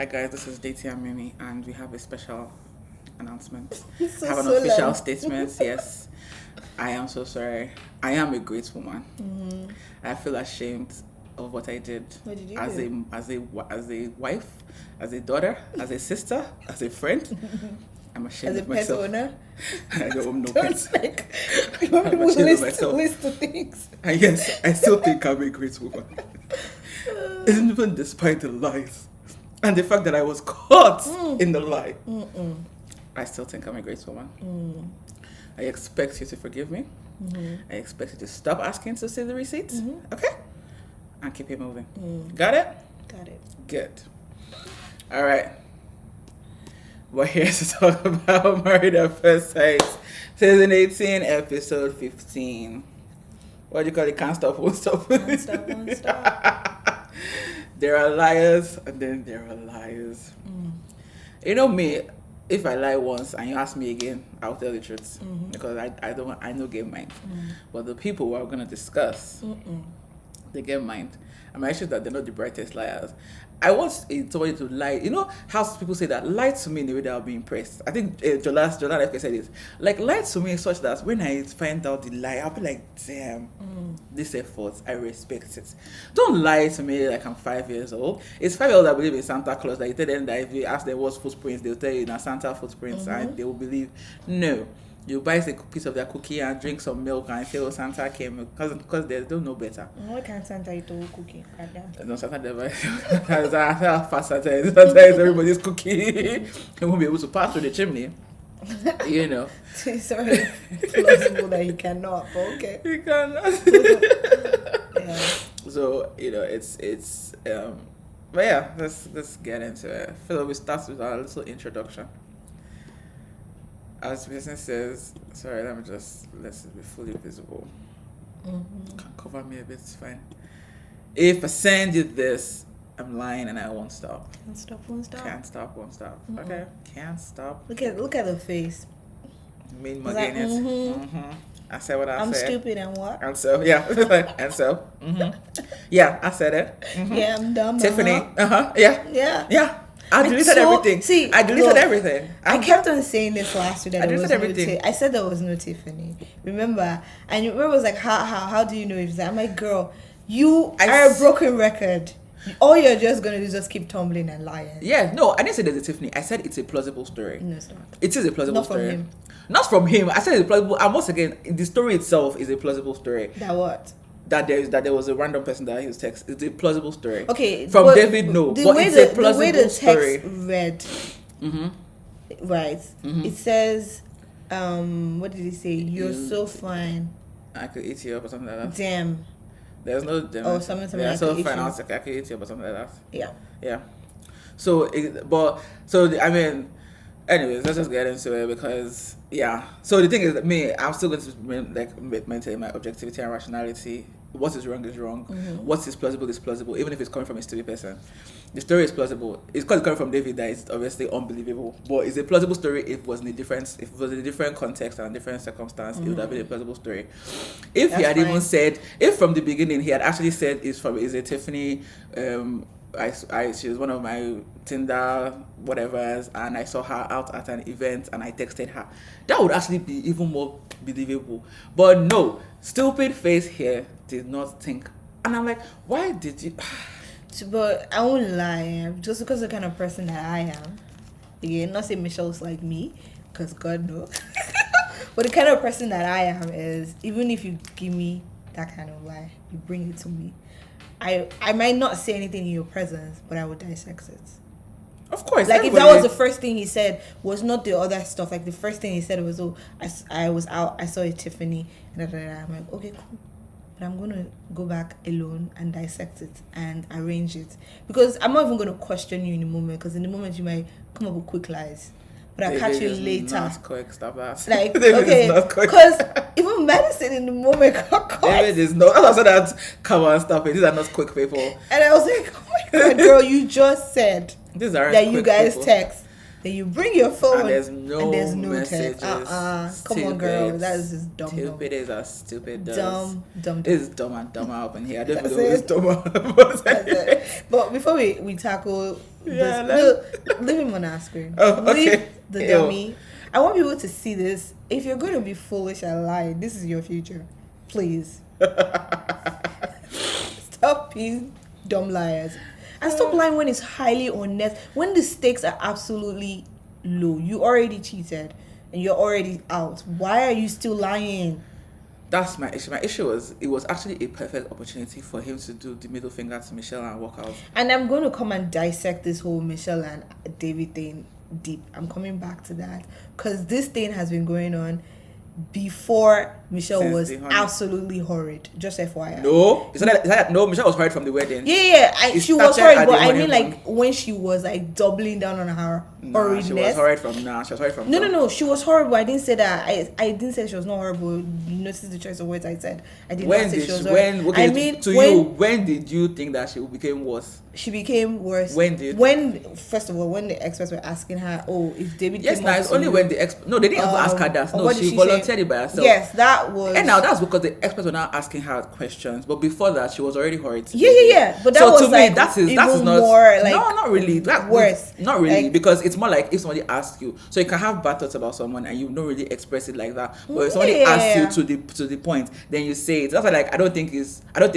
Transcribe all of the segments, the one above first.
Hi guys, this is Dety and Mimi, and we have a special announcement. So I have an official statement. Yes, I am so sorry. I am a great woman. Mm-hmm. I feel ashamed of what I did. What did you as do? a wife, as a daughter, as a sister, as a friend. I'm ashamed As a of pet myself. owner? I don't own no Don't pets. like I'm ashamed of myself. list of things. And yes, I still think I'm a great woman. Even despite the lies and the fact that I was caught in the lie, I still think I'm a great woman. I expect you to forgive me. I expect you to stop asking to see the receipts. Okay? And keep it moving. Got it? Got it. Good. All right. We're here to talk about Married at First Sight, season 18, episode 15. What do you call it? Can't stop, won't stop. Can't stop, won't stop. There are liars, and then there are liars. You know me, if I lie once and you ask me again, I'll tell the truth. Because I know game mind. But the people who are going to discuss, they get mind. I'm actually that they're not the brightest liars. I want somebody to lie. You know how people say that? Lie to me in a way that I'll be impressed. I think Jola FK said this. Like, lie to me such that when I find out the lie, I'll be like, damn, this effort, I respect it. Don't lie to me like I'm 5 years old. It's 5 years old I believe in Santa Claus. That you tell them that if you ask them what's footprints, they'll tell you na Santa footprints, and they will believe. No. You buy a piece of their cookie and drink some milk and say, oh, Santa came, because they don't know better. Why can't Santa eat all cookie? No, Santa never. How fast Santa is. Santa is everybody's cookie. He won't be able to pass through the chimney. You know. It's already plausible that he cannot, but okay. He cannot. Yeah. So, you know, it's but yeah, let's get into it. I feel like we start with our little introduction. As businesses, sorry, let's be fully visible. Can cover me a bit, it's fine. If I send you this, I'm lying and I won't stop. Can't stop, won't stop. Can't stop, won't stop. Okay, can't stop. Look at the face. Mean Like, mugging it. I said what I I'm said. stupid and what? And so, yeah. And so, yeah, I said it. Yeah, I'm dumb. Tiffany, yeah. Yeah. I deleted everything. See, I deleted everything. I kept on saying this last week that I there was deleted no everything. I said there was no Tiffany. Remember? And you remember it was like, how do you know if that? I'm like, girl, you are a broken record. All you're just gonna do is just keep tumbling and lying. Yeah, no, I didn't say there's a Tiffany. I said it's a plausible story. No, it's not. It is a plausible Not from story. him. Not from him. I said it's plausible. And once again, the story itself is a plausible story. That what? That there was a random person that he was text. It's a plausible story. Okay. From David, no. But it's a plausible the way the story. text read, right? It says, what did he say? You're so fine. I could eat you up or something like that. Damn. There's no damn. Oh, something Yeah, I so could eat fine. you. I was like, I could eat you up or something like that. Yeah. Yeah. I mean, anyways, let's just get into it because, yeah. So the thing is that I'm still going to maintain my objectivity and rationality. What is wrong is wrong. What is plausible, even if it's coming from a stupid person. The story is plausible. It's because it's coming from David that is obviously unbelievable. But it's a plausible story if it was in a different context and a different circumstance, it would have been a plausible story. If he had even said, if from the beginning he had actually said is a Tiffany, she was one of my Tinder whatevers, and I saw her out at an event and I texted her, that would actually be even more believable. But no, stupid face here did not think, and I'm like, why did you? But I won't lie, just because of the kind of person that I am. Again, not say Michelle's like me, because God knows. But the kind of person that I am is, even if you give me that kind of lie, you bring it to me, I might not say anything in your presence, but I would dissect it. Of course. Like, if that was the first thing he said, was not the other stuff. Like, the first thing he said was, oh, I was out, I saw a Tiffany, and I'm like, okay, cool. But I'm going to go back alone and dissect it and arrange it. Because I'm not even going to question you in the moment, because in the moment you might come up with quick lies. But I'll catch you later. Not quick, stop that. Like, okay, because even Madison in the moment got caught. David is not. I said that. Come on, stop it. These are not quick people. And I was like, oh my God, girl, you just said These are that you guys people. text. Then you bring your phone and there's no text. messages. Come on, girl. That is just dumb. Stupid is as stupid does. Dumb. It's dumb and dumber up in here. I don't That's know it's it. dumber. That's it. But before we tackle Yeah, this, leave him on our screen. Oh, okay. Leave the dummy. I want people to see this. If you're going to be foolish and lie, this is your future. Please. Stop being dumb liars. And stop lying when it's highly honest. When the stakes are absolutely low. You already cheated and you're already out. Why are you still lying? That's my issue. My issue was it was actually a perfect opportunity for him to do the middle finger to Michelle and walk out. And I'm going to come and dissect this whole Michelle and David thing deep. I'm coming back to that because this thing has been going on before Michelle Since was the honey. absolutely horrid. Just FYI. No, is that no? Michelle was horrid from the wedding. Yeah, It she was started horrid, at but the I mean, honeymoon. like when she was like doubling down on her Nah, horridness. she was horrid from now. She was horrid from No. She was horrible. I didn't say that. I didn't say she was not horrible. You notice the choice of words I said. I did not say she was horrible. Okay, I mean, when did you think that she became worse? She became worse. First of all, when the experts were asking her, oh, if David Yes, came now up it's to only you- when the no, they didn't even ask her that. No, what did she she volunteered say? it by herself. Yes, that was. And now that's because the experts were now asking her questions, but before that, she was already horrid. Yeah. But that so was to me, like that is even not more like no, not really. worse. Not really, Like- because it's more like if somebody asks you, so you can have bad thoughts about someone and you don't really express it like that. But if somebody asks you to the point, then you say it. That's why, like, I don't think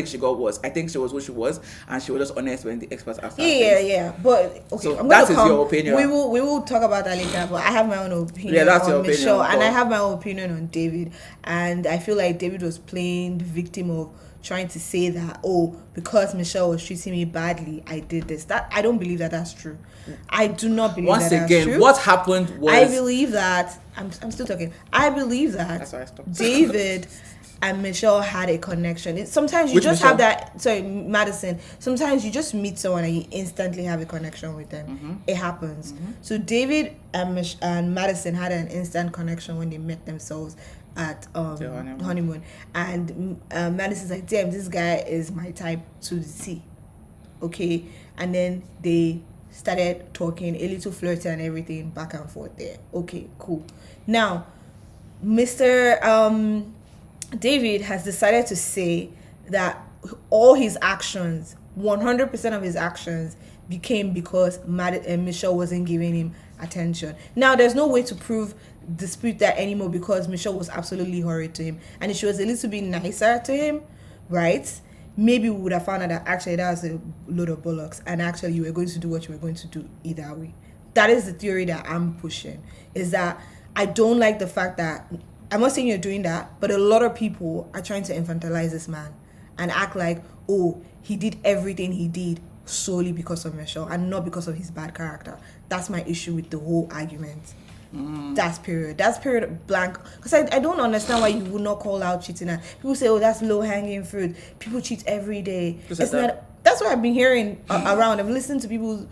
she got worse. I think she was what she was, and she was just honest when the experts asked her. Yeah. But okay, So I'm that gonna is your opinion. We will talk about that later. But I have my own opinion. Yeah, that's on your opinion, Michelle, and but- I have my own opinion on David. And I feel like David was playing the victim of trying to say that, oh, because Michelle was treating me badly, I did this. That I don't believe that that's true. I do not believe Once that again, that's true. what happened was I believe that I'm still talking. I believe that That's why I stopped. David and Michelle had a connection. Sometimes you Which just Michelle? have that. Sorry, Madison. Sometimes you just meet someone and you instantly have a connection with them. Mm-hmm. It happens. So David and Madison had an instant connection when they met themselves at The honeymoon. And Madison's like, damn, this guy is my type to the T. Okay, and then they started talking, a little flirty and everything, back and forth there. Okay, cool. Now, Mr. David has decided to say that all his actions, 100% of his actions, became because Michelle wasn't giving him attention. Now, there's no way to dispute that anymore because Michelle was absolutely horrid to him. And if she was a little bit nicer to him, right, maybe we would have found out that actually that was a load of bollocks and actually you were going to do what you were going to do either way. That is the theory that I'm pushing, is that I don't like the fact that, I'm not saying you're doing that, but a lot of people are trying to infantilize this man and act like, oh, he did everything he did solely because of Michelle and not because of his bad character. That's my issue with the whole argument. That's period blank. Because I don't understand why you would not call out cheating. And people say, oh, that's low hanging fruit. People cheat every day. It's not. That's what I've been hearing around. I've listened to people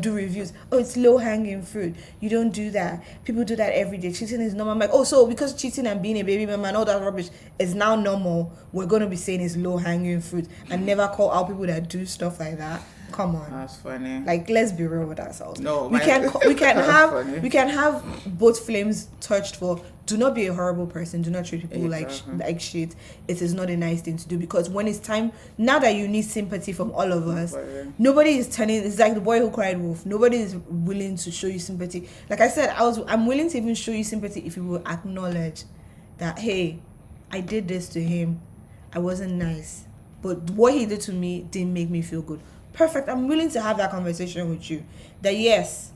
do reviews. Oh, it's low hanging fruit. You don't do that. People do that every day. Cheating is normal. I'm like, oh, so because cheating and being a baby mama and all that rubbish is now normal, we're going to be saying it's low hanging fruit and never call out people that do stuff like that. Come on. That's funny. Like, let's be real with ourselves. No, we can funny. we can have both flames touched for. Do not be a horrible person. Do not treat people like shit. It is not a nice thing to do, because when it's time, now that you need sympathy from all of us, nobody is turning. It's like the boy who cried wolf. Nobody is willing to show you sympathy. Like I said, I'm willing to even show you sympathy if you will acknowledge that, hey, I did this to him. I wasn't nice, but what he did to me didn't make me feel good. Perfect. I'm willing to have that conversation with you. That yes,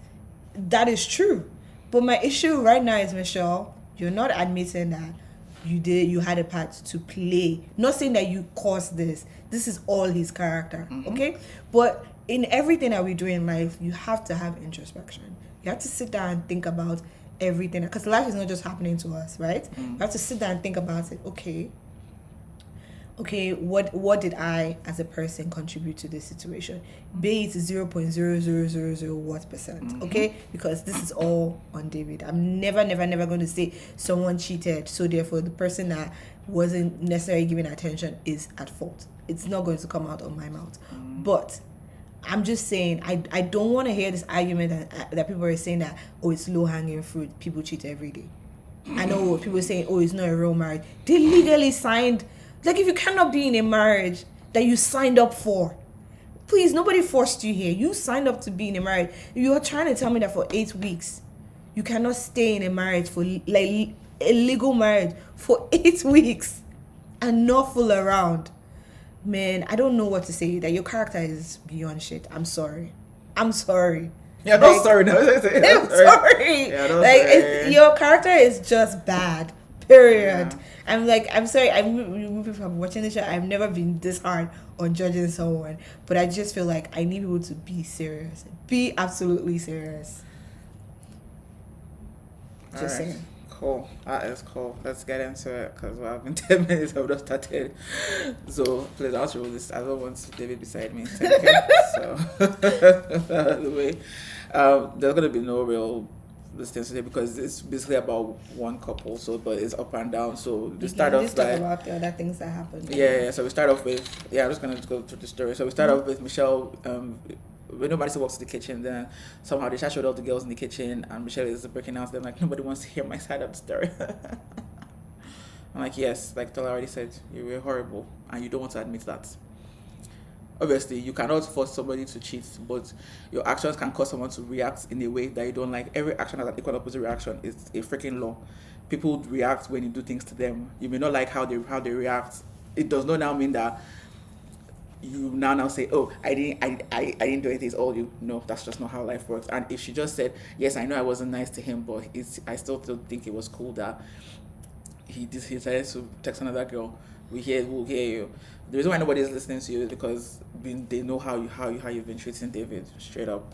that is true. But my issue right now is, Michelle, you're not admitting that you had a part to play. Not saying that you caused this. This is all his character. Okay? But in everything that we do in life, you have to have introspection. You have to sit down and think about everything. Because life is not just happening to us, right? You have to sit down and think about it. Okay, what did I as a person contribute to this situation? Be it 0.0000 what percent, okay? Because this is all on David. I'm never going to say someone cheated, so therefore the person that wasn't necessarily giving attention is at fault. It's not going to come out of my mouth. But I'm just saying, I don't want to hear this argument that people are saying that, oh, it's low hanging fruit. People cheat every day. I know people saying, oh, it's not a real marriage. They legally signed. Like, if you cannot be in a marriage that you signed up for, please, nobody forced you here. You signed up to be in a marriage. You're trying to tell me that for 8 weeks, you cannot stay in a marriage for, like, a legal marriage for 8 weeks and not fool around. Man, I don't know what to say. That your character is beyond shit. I'm sorry. Yeah, no, sorry. No, I'm sorry. Yeah, no, like, your character is just bad. Period. Yeah. I'm sorry. I'm from watching the show. I've never been this hard on judging someone, but I just feel like I need people to be serious. Be absolutely serious. Just saying. Cool. That is cool. Let's get into it because we're having 10 minutes. I've just started. So please, I'll roll this. I don't want David beside me. Thank you. So the way, there's gonna be no real distance today because it's basically about one couple. So, but it's up and down. So we start off by about the other things that happened. Yeah. So we start off with I'm just gonna go through the story. So we start off with Michelle. When nobody walks to the kitchen, then somehow they showed all the girls in the kitchen, and Michelle is breaking out. They're like, nobody wants to hear my side of the story. I'm like, yes, like Tola already said, you were horrible, and you don't want to admit that. Obviously, you cannot force somebody to cheat, but your actions can cause someone to react in a way that you don't like. Every action has an equal opposite reaction. It's a freaking law. People react when you do things to them. You may not like how they react. It does not now mean that you now say, oh, I didn't do anything, it's all you. No, that's just not how life works. And if she just said, yes, I know I wasn't nice to him, but I still don't think it was cool that he decided to text another girl. We'll hear you. The reason why nobody is listening to you is because they know how you've been treating David, straight up.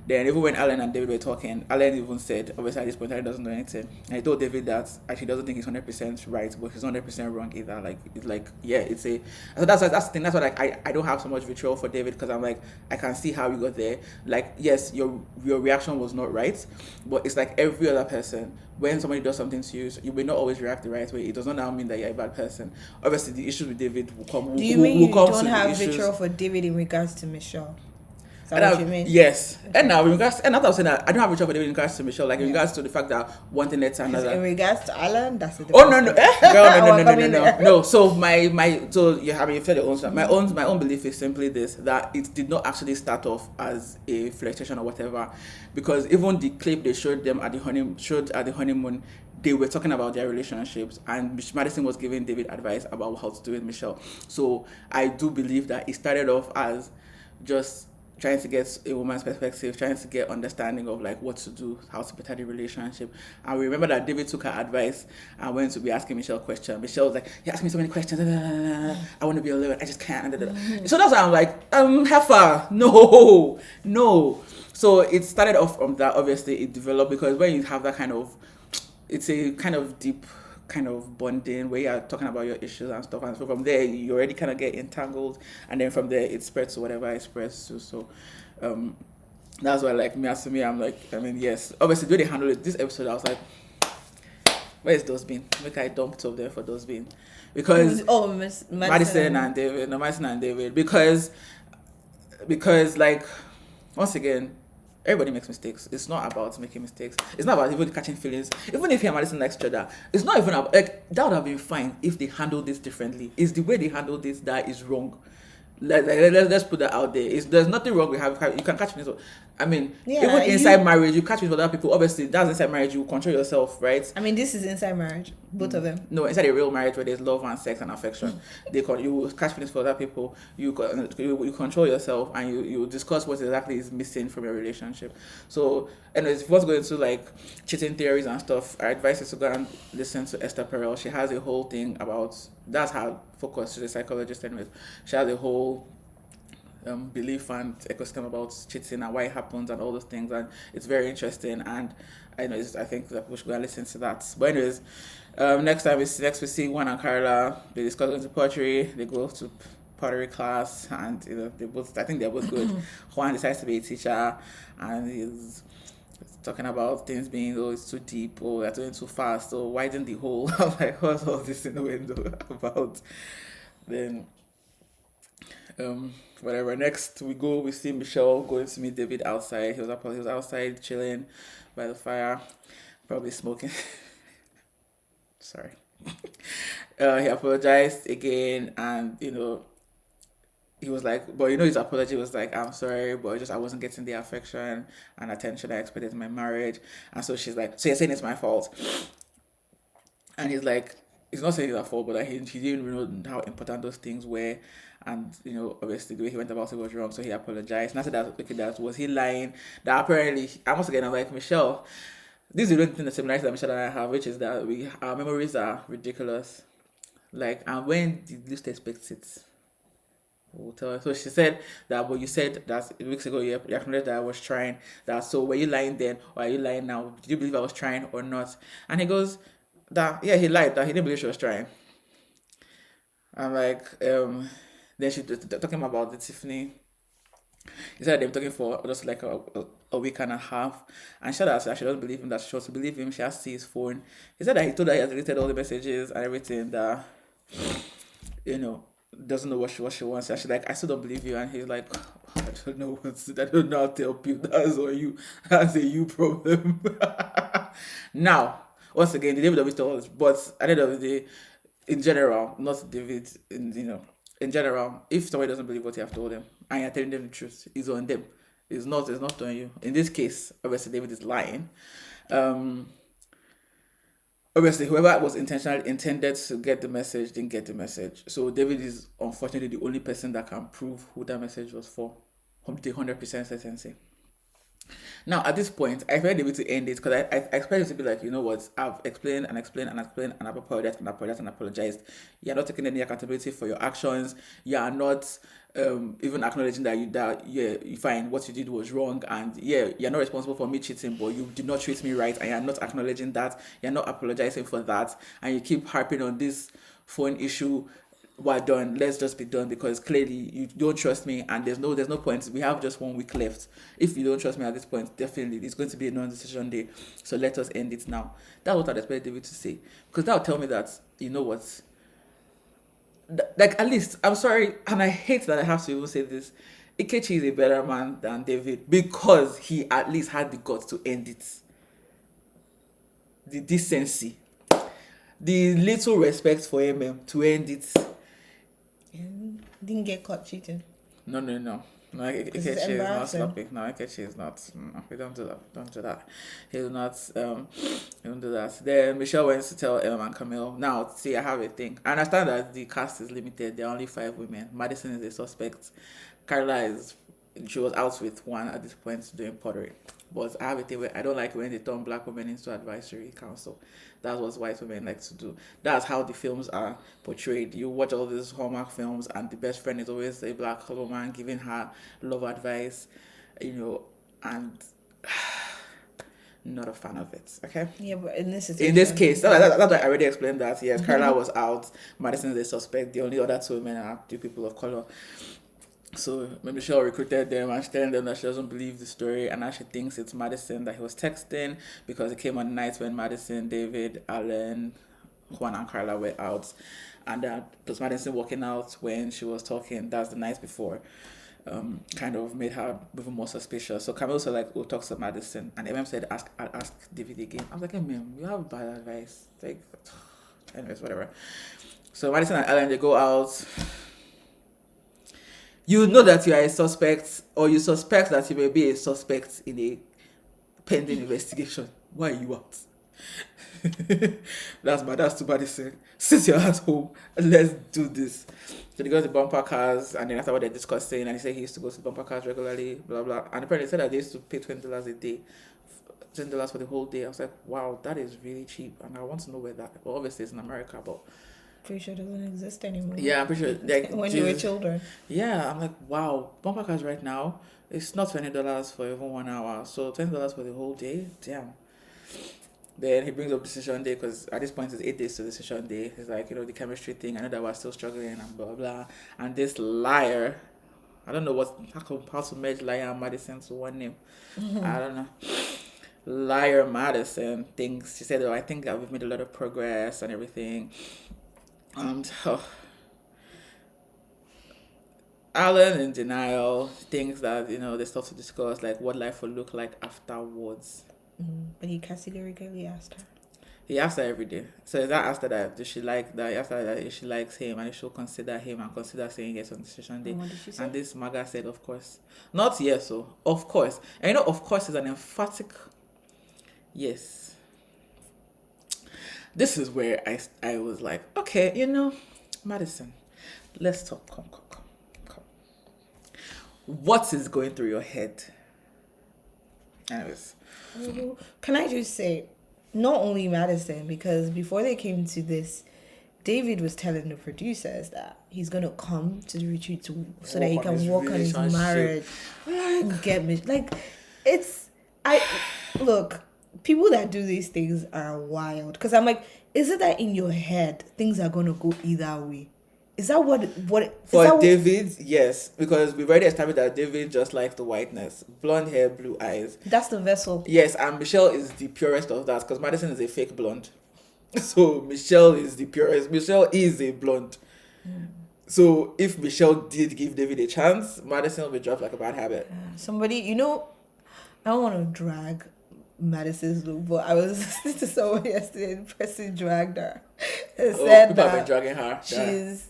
Then even when Alan and David were talking, Alan even said, obviously at this point, Alan doesn't know anything. And he told David that actually doesn't think he's 100% right, but he's 100% wrong either. Like, it's like, yeah, it's a... So that's the thing. That's why, like, I don't have so much vitriol for David because I'm like, I can see how you got there. Like, yes, your reaction was not right, but it's like every other person. When somebody does something to you, you may not always react the right way. It does not now mean that you're a bad person. Obviously, the issues with David will come. Do you mean you don't have vitriol for David in regards to Michelle? Is that what you mean? Yes. Okay. And now, in regards, and after I was saying that, I don't have a trouble in regards to Michelle, like in regards to the fact that one thing led to another. In regards to Alan, that's the Oh no, no. No. So so you have your own stuff. My own belief is simply this: that it did not actually start off as a flirtation or whatever, because even the clip they showed them at the honeymoon, they were talking about their relationships, and Madison was giving David advice about how to do with Michelle. So I do believe that it started off as just trying to get a woman's perspective, trying to get understanding of like what to do, how to better the relationship. And we remember that David took her advice and went to be asking Michelle questions. Michelle was like, you ask me so many questions, I want to be alone, I just can't. So that's why I'm like, heifer, no. So it started off from that. Obviously it developed because when you have that kind of, it's a kind of deep kind of bonding where you're talking about your issues and stuff, and so from there you already kind of get entangled, and then from there it spreads to whatever it spreads to. So that's why, like, as me, I'm like, I mean, yes, obviously the way they handle it this episode, I was like, where's those been? Like, I dumped up there for those been because Madison and David because like, once again, everybody makes mistakes. It's not about making mistakes. It's not about even catching feelings. Even if he and Madison like each other, it's not even about, like, that would have been fine if they handled this differently. It's the way they handled this that is wrong. Let's put that out there. There's nothing wrong with having, you can catch feelings. I mean, even inside marriage, you catch feelings with other people. Obviously, that's inside marriage. You control yourself, right? I mean, this is inside marriage, both of them. No, inside a real marriage where there's love and sex and affection, you catch feelings for other people. You control yourself, and you discuss what exactly is missing from your relationship. So, anyways, if you want to go into like cheating theories and stuff, our advice is to go and listen to Esther Perel. She has a whole thing about, that's her focus. She's a psychologist, anyways. She has a whole belief and ecosystem about cheating and why it happens and all those things, and it's very interesting. And I think that we should go and listen to that. But anyways, next we see Juan and Carla. They discuss into pottery. They go to pottery class, and I think they're both good. Juan decides to be a teacher, and he's talking about things being, it's too deep, or they're doing too fast, so widen the hole. I'm like, what's all this in the window about? Then Whatever. Next we see Michelle going to meet David outside. He was outside chilling by the fire, probably smoking. Sorry. He apologized again, and he was like, but his apology was like, I'm sorry, but I wasn't getting the affection and attention I expected in my marriage. And so she's like, so you're saying it's my fault? And he's like, he's not saying it's her fault, but that he didn't know how important those things were. And, obviously the way he went about it was wrong. So he apologized. And I said that, okay, that was he lying? That apparently, I must again, I'm like, Michelle, this is the only thing, the similarity that Michelle and I have, which is that our memories are ridiculous. Like, and when did you least expect it? We'll tell her. So she said that, but you said that weeks ago you acknowledged that I was trying. That, so were you lying then or are you lying now? Did you believe I was trying or not? And he goes that, yeah, he lied, that he didn't believe she was trying. I'm like, then she talking about the Tiffany. He said they've been talking for just like a week and a half, and she said that she doesn't believe him, that she wants to believe him. She has to see his phone. He said that he told her he has deleted all the messages and everything, that doesn't know what she wants. And she's like, I still don't believe you. And he's like, I don't know I don't know how to help you. That's on you. That's a you problem. Now, once again, the David of it all, but at the end of the day, in general, not David, in general, if somebody doesn't believe what you have told them and you're telling them the truth, it's on them. It's not on you. In this case, obviously David is lying. Obviously, whoever was intentionally intended to get the message didn't get the message. So David is unfortunately the only person that can prove who that message was for, the 100% certainty. Now, at this point, I expect David to end it, because I expect it to be like, you know what, I've explained and explained and explained and I've apologized and apologized and apologized. You're not taking any accountability for your actions. You are not even acknowledging that you fine, what you did was wrong, and yeah, you're not responsible for me cheating, but you did not treat me right, and you're not acknowledging that. You're not apologizing for that, and you keep harping on this phone issue. We're done, let's just be done, because clearly you don't trust me, and there's no point. We have just 1 week left. If you don't trust me at this point, definitely it's going to be a non-decision day, so let us end it now. That's what I'd expect David to say, because that would tell me that, you know what, like, at least, I'm sorry, and I hate that I have to even say this, Ikechi is a better man than David, because he at least had the guts to end it, the decency, the little respect for him to end it. Didn't get caught cheating. No. Ikechi is not sloppy. No, Ikechi is not. No, we don't do that. Don't do that. He will not. He won't do that. Then Michelle went to tell and Camille. Now, see, I have a thing. I understand that the cast is limited. There are only 5 women. Madison is a suspect. Carla she was out with one at this point doing pottery. But I have a thing where I don't like when they turn black women into advisory council. That's what white women like to do. That's how the films are portrayed. You watch all these Hallmark films, and the best friend is always a black woman giving her love advice, and not a fan of it. Okay. Yeah, but in this case, that's why I already explained that. Yes, Carla was out. Madison is a suspect. The only other 2 women are 2 people of color. So Michelle recruited them, and she's telling them that she doesn't believe the story, and now she thinks it's Madison that he was texting, because it came on nights when Madison, David, Alan, Juan, and Carla were out, and that was Madison walking out when she was talking. That's the night before. Kind of made her even more suspicious. So Camille said, like, we'll talk to Madison, and MM said, ask David again. I was like, MM, you have bad advice. Like, anyways, whatever. So Madison and Alan, they go out. You know that you are a suspect, or you suspect that you may be a suspect in a pending investigation. Why are you out? That's too bad. He said, sit your ass home and let's do this. So they go to bumper cars, and then after what they're discussing, and he said he used to go to bumper cars regularly, blah blah. And apparently he said that they used to pay $20 a day, $10 for the whole day. I was like, wow, that is really cheap, and I want to know where that. Well, obviously it's in America, but pretty sure it doesn't exist anymore. Yeah, I'm pretty sure. Like, when you were children. Yeah, I'm like, wow, bumper cars right now, it's not $20 for even 1 hour, so $20 for the whole day. Damn. Then he brings up decision day, because at this point it's 8 days to decision day. He's like, the chemistry thing, I know that we're still struggling and blah blah. And this liar, I don't know how to merge liar and Madison to one name. I don't know. Liar Madison thinks, she said, I think that we've made a lot of progress and everything. And Alan in denial thinks that, there's stuff to discuss, like what life will look like afterwards. But he categorically asked her. He asked her every day. So is that after that, does she like that? He asked her that if she likes him and if she'll consider him and consider saying yes on decision day. And what did she say? And this Maga said, of course. Not yes, so of course. And of course is an emphatic yes. This is where I was like, okay, Madison, let's talk. Come. What is going through your head? Anyways. Can I just say, not only Madison, because before they came to this, David was telling the producers that he's going to come to the retreat so that he can work on his marriage and get me. Look, people that do these things are wild. Because I'm like, is it that in your head, things are going to go either way? Is that what for David? Yes, because we've already established that David just likes the whiteness, blonde hair, blue eyes. That's the vessel. Yes, and Michelle is the purest of that because Madison is a fake blonde. So Michelle is the purest. Michelle is a blonde. So if Michelle did give David a chance, Madison will be dropped like a bad habit. Somebody, I don't want to drag Madison's look, but I was listening to someone yesterday. The person dragged her. Said people have that been dragging her. she's.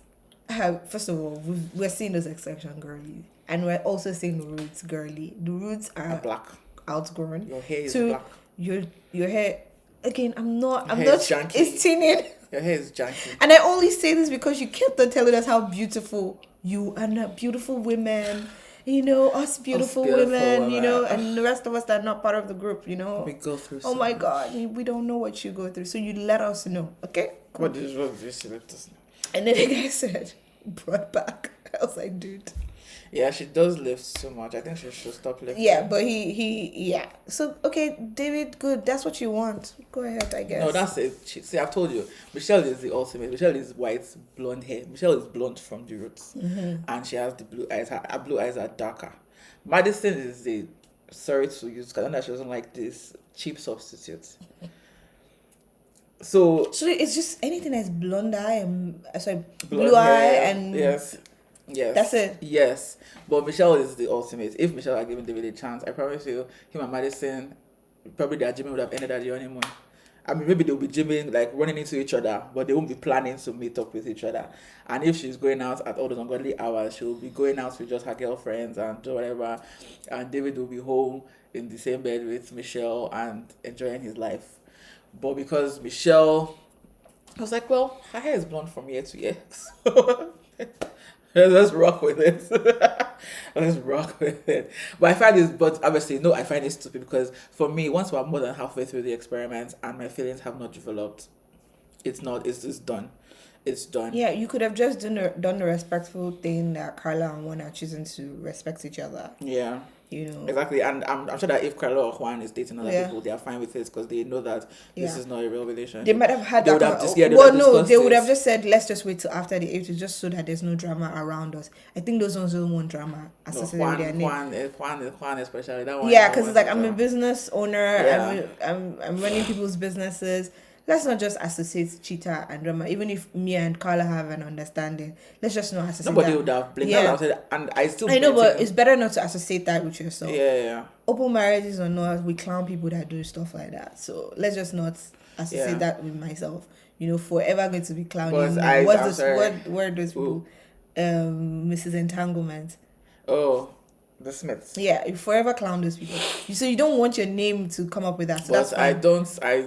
First of all, we're seeing those exception girly, and we're also seeing the roots girly. The roots are black, outgrown. Your hair is black. Your hair. Again, I'm not. Janky. It's tinted. Your hair is janky. And I only say this because you kept on telling us how beautiful you are, not beautiful women. Us beautiful women. And the rest of us that are not part of the group. We go through. Oh my God, we don't know what you go through, so you let us know, okay? What is wrong with this? Let us know. And then the guy said, brought back. I was like, dude. Yeah, she does lift too much. I think she should stop lifting. Yeah, but he. So, okay, David, good. That's what you want. Go ahead, I guess. No, that's it. See, I've told you. Michelle is the ultimate. Michelle is white, blonde hair. Michelle is blonde from the roots. Mm-hmm. And she has the blue eyes. Her blue eyes are darker. Madison is sorry to use, because I know that she doesn't like this, cheap substitute. So it's just anything that's blonde eye and blue eye and yes, that's it. Yes, but Michelle is the ultimate. If Michelle had given David a chance, I promise you, him and Madison, probably their gymming would have ended at the honeymoon. I mean, maybe they'll be gymming, like running into each other, but they won't be planning to meet up with each other. And if she's going out at all those ungodly hours, she'll be going out with just her girlfriends and do whatever. And David will be home in the same bed with Michelle and enjoying his life. But because Michelle, I was like, well, her hair is blonde from year to year. So let's rock with it. Let's rock with it. But I find this, but obviously, no, I find it stupid because for me, once we're more than halfway through the experiment and my feelings have not developed, it's just done. It's done. Yeah, you could have just done the respectful thing that Carla and Juan are choosing to respect each other. Yeah. Exactly, and I'm sure that if Carla or Juan is dating other people, they are fine with it because they know that this is not a real relationship. They might have had that. They would have just said, let's just wait till after the 8th just so that there's no drama around us. I think those ones don't want drama associated with their name. Juan especially that one. Yeah, because it's like I'm a business owner. Yeah. I'm running people's businesses. Let's not just associate cheetah and drama. Even if me and Carla have an understanding, let's just not associate. Nobody would have blamed that. And I know, but it's better not to associate that with yourself. Yeah. Open marriages or not, we clown people that do stuff like that. So let's just not associate that with myself. Forever going to be clowning. Where are those people? Mrs. Entanglement. Oh. The Smiths. Yeah, you forever clown those people. So you don't want your name to come up with that. So but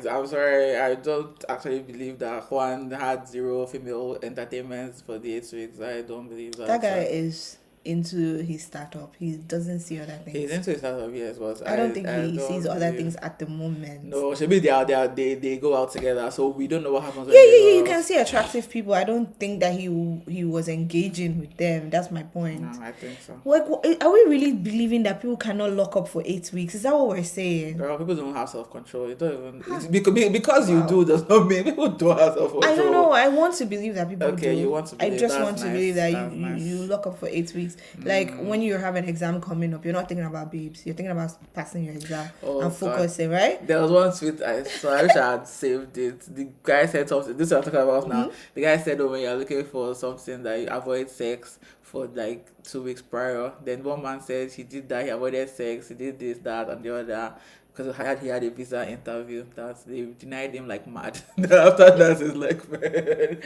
I'm sorry, I don't actually believe that Juan had 0 female entertainments for the 8 weeks. I don't believe that. That guy is into his startup. He doesn't see other things. He's into his startup, yes, but I don't think he sees other things at the moment. No, maybe they go out together, so we don't know what happens. Yeah. You can see attractive people. I don't think that he was engaging with them. That's my point. No, I think so. Like, are we really believing that people cannot lock up for 8 weeks? Is that what we're saying? Girl, people don't have self-control. It don't even because you do does not mean people don't have self-control. I don't know. I want to believe that people do. You want to believe I just want to believe that you lock up for 8 weeks. Like when you have an exam coming up, you're not thinking about babes. You're thinking about passing your exam and focusing, right? There was one tweet I saw. I wish I had saved it. The guy said something. This is what I'm talking about now. The guy said, "Oh, when you're looking for something that you avoid sex for like 2 weeks prior." Then one man said he did that. He avoided sex. He did this, that, and the other. Because he had a visa interview that they denied him like mad. After that, it's like, man,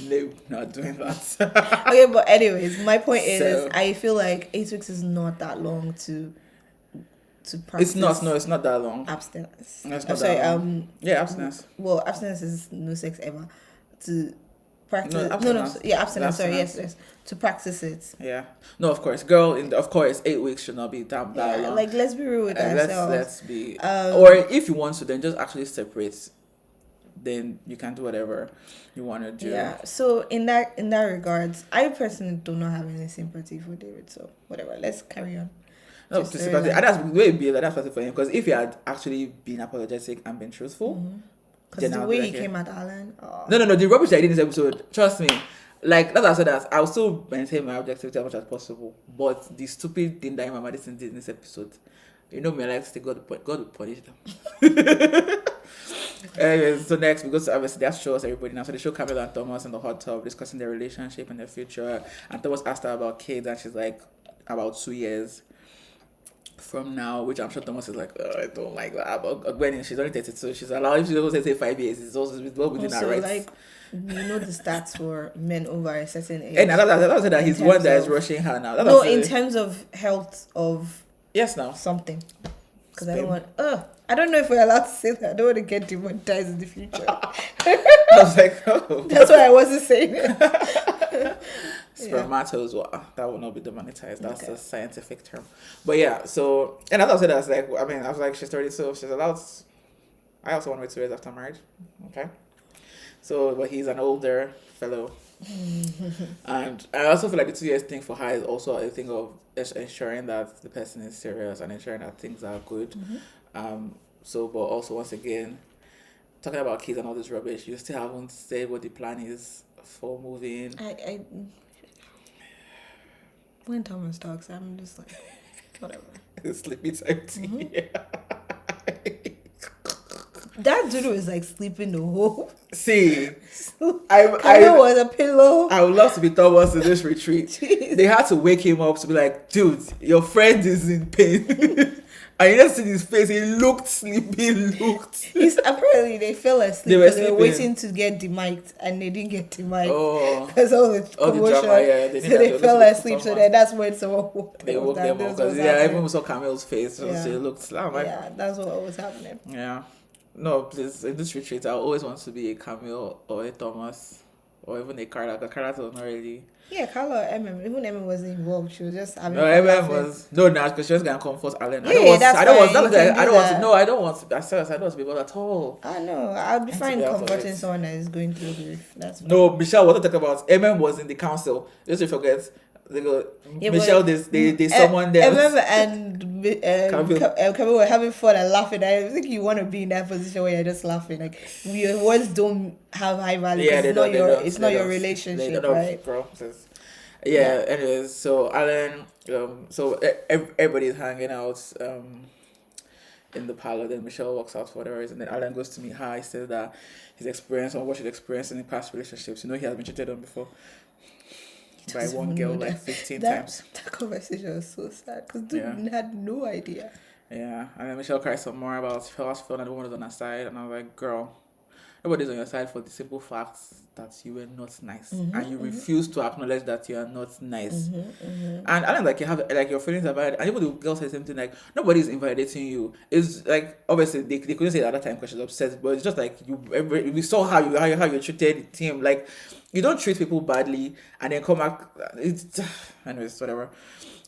no, not doing that. Okay, but anyways, my point is, I feel like 8 weeks is not that long to practice. It's not that long. Abstinence. It's not that long. Yeah, abstinence. Well, abstinence is no sex ever. To practice. Abstinence. Abstinence. Sorry, yes. To practice it. Yeah. No, of course, girl. Of course, 8 weeks should not be that long. Like, let's be real with ourselves. Let's be. Or if you want to, then just actually separate. Then you can do whatever you want to do. Yeah. So in that regards, I personally do not have any sympathy for David. So whatever. Let's carry on. No, sympathy. And that's the way it be. That's sympathy for him. Because if he had actually been apologetic and been truthful. Because the way he came at Alan. Oh. No. The rubbish I did in this episode, trust me. Like, that's what I said, I'll still maintain my objectivity as much as possible. But the stupid thing that Madison did in this episode, you know me, I like to say God will punish them. Anyways, so next, we go to obviously that shows everybody now. So they show Camilla and Thomas in the hot tub discussing their relationship and their future. And Thomas asked her about kids, and she's like, about 2 years from now, which I'm sure Thomas is like, oh, I don't like that. But Gwen, she's only 32. She's allowed, if she doesn't say 5 years, it's also well within her rights. Like, you know the stats for men over a certain age. And that's that he's one that is rushing her now. No, in terms of health of something. Because I don't want. I don't know if we're allowed to say that. I don't want to get demonetized in the future. I was like, oh. That's why I wasn't saying it. Spermatozoa. That will not be demonetized. That's a scientific term. But yeah, so, and I said, I was like, she's 30, so she's allowed. I also want to wait 2 years after marriage. Okay. So, but he's an older fellow. And I also feel like the 2 years thing for her is also a thing of ensuring that the person is serious and ensuring that things are good. So, but also once again, talking about kids and all this rubbish, you still haven't said what the plan is for moving. When Thomas talks, I'm just like, whatever. It's sleepy type tea. That dude was like sleeping the whole. See, I was a pillow. I would love to be Thomas in this retreat. They had to wake him up to be like, dude, your friend is in pain. And you just see his face. He looked sleepy. Apparently they fell asleep because they were waiting to get demiked and they didn't get demiked. Oh, because all the commotion. So they fell asleep. So then that's when someone woke them up. Because everyone saw Camille's face. So it looked slam. Yeah, that's what was happening. Yeah. No, please, in this retreat, I always want to be a Camille or a Thomas or even a Carla. Because Carla was not really. Yeah, Carla or MM. Even MM wasn't involved. She was just having. No, MM was because she was gonna comfort Alan. I don't want to be involved at all. I know. I'll be fine comforting someone that is going through grief. That's fine. No, Michelle. What to talk about? MM was in the council. Just to forget. They go, Michelle, they someone there. MM and Camille were having fun and laughing. I think you want to be in that position where you're just laughing. Like, we words don't have high value. Yeah, it's not your relationship, right? Yeah. Anyways, so Alan, so everybody's hanging out in the parlor. Then Michelle walks out for whatever reason. Then Alan goes to meet her. He says that his experience or what she'd experienced in past relationships. He has been cheated on before. By one girl like 15 times. That conversation was so sad because dude had no idea. Yeah, and then Michelle cried some more about her husband and the woman was on her side, and I was like, girl, everybody's on your side for the simple fact that you were not nice, and you refuse to acknowledge that you are not nice. And I don't like you have like your feelings about it, and even the girl said something like nobody's invalidating you. It's like obviously they couldn't say it at that time because she's upset, but it's just like we saw how you treated him. Like you don't treat people badly and then come back. It's anyways whatever.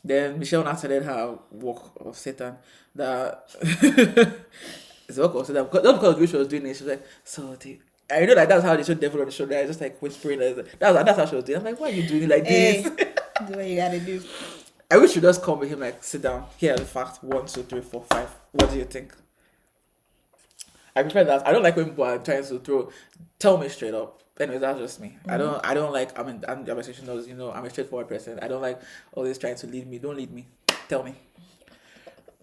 Then Michelle now started her work of Satan. That it's work of Satan because not because which she was doing it. She was like I know like that's how they show devil on the shoulder. I just like whispering. That's how she was doing. I'm like, why are you doing it like this? Do what you gotta do. I wish you just come with him like sit down. Here are the facts. 1, 2, 3, 4, 5. What do you think? I prefer that. I don't like when people are trying to tell me straight up. Anyways, that's just me. I don't like, I'm a professional, I'm a straightforward person. I don't like always trying to lead me. Don't lead me. Tell me.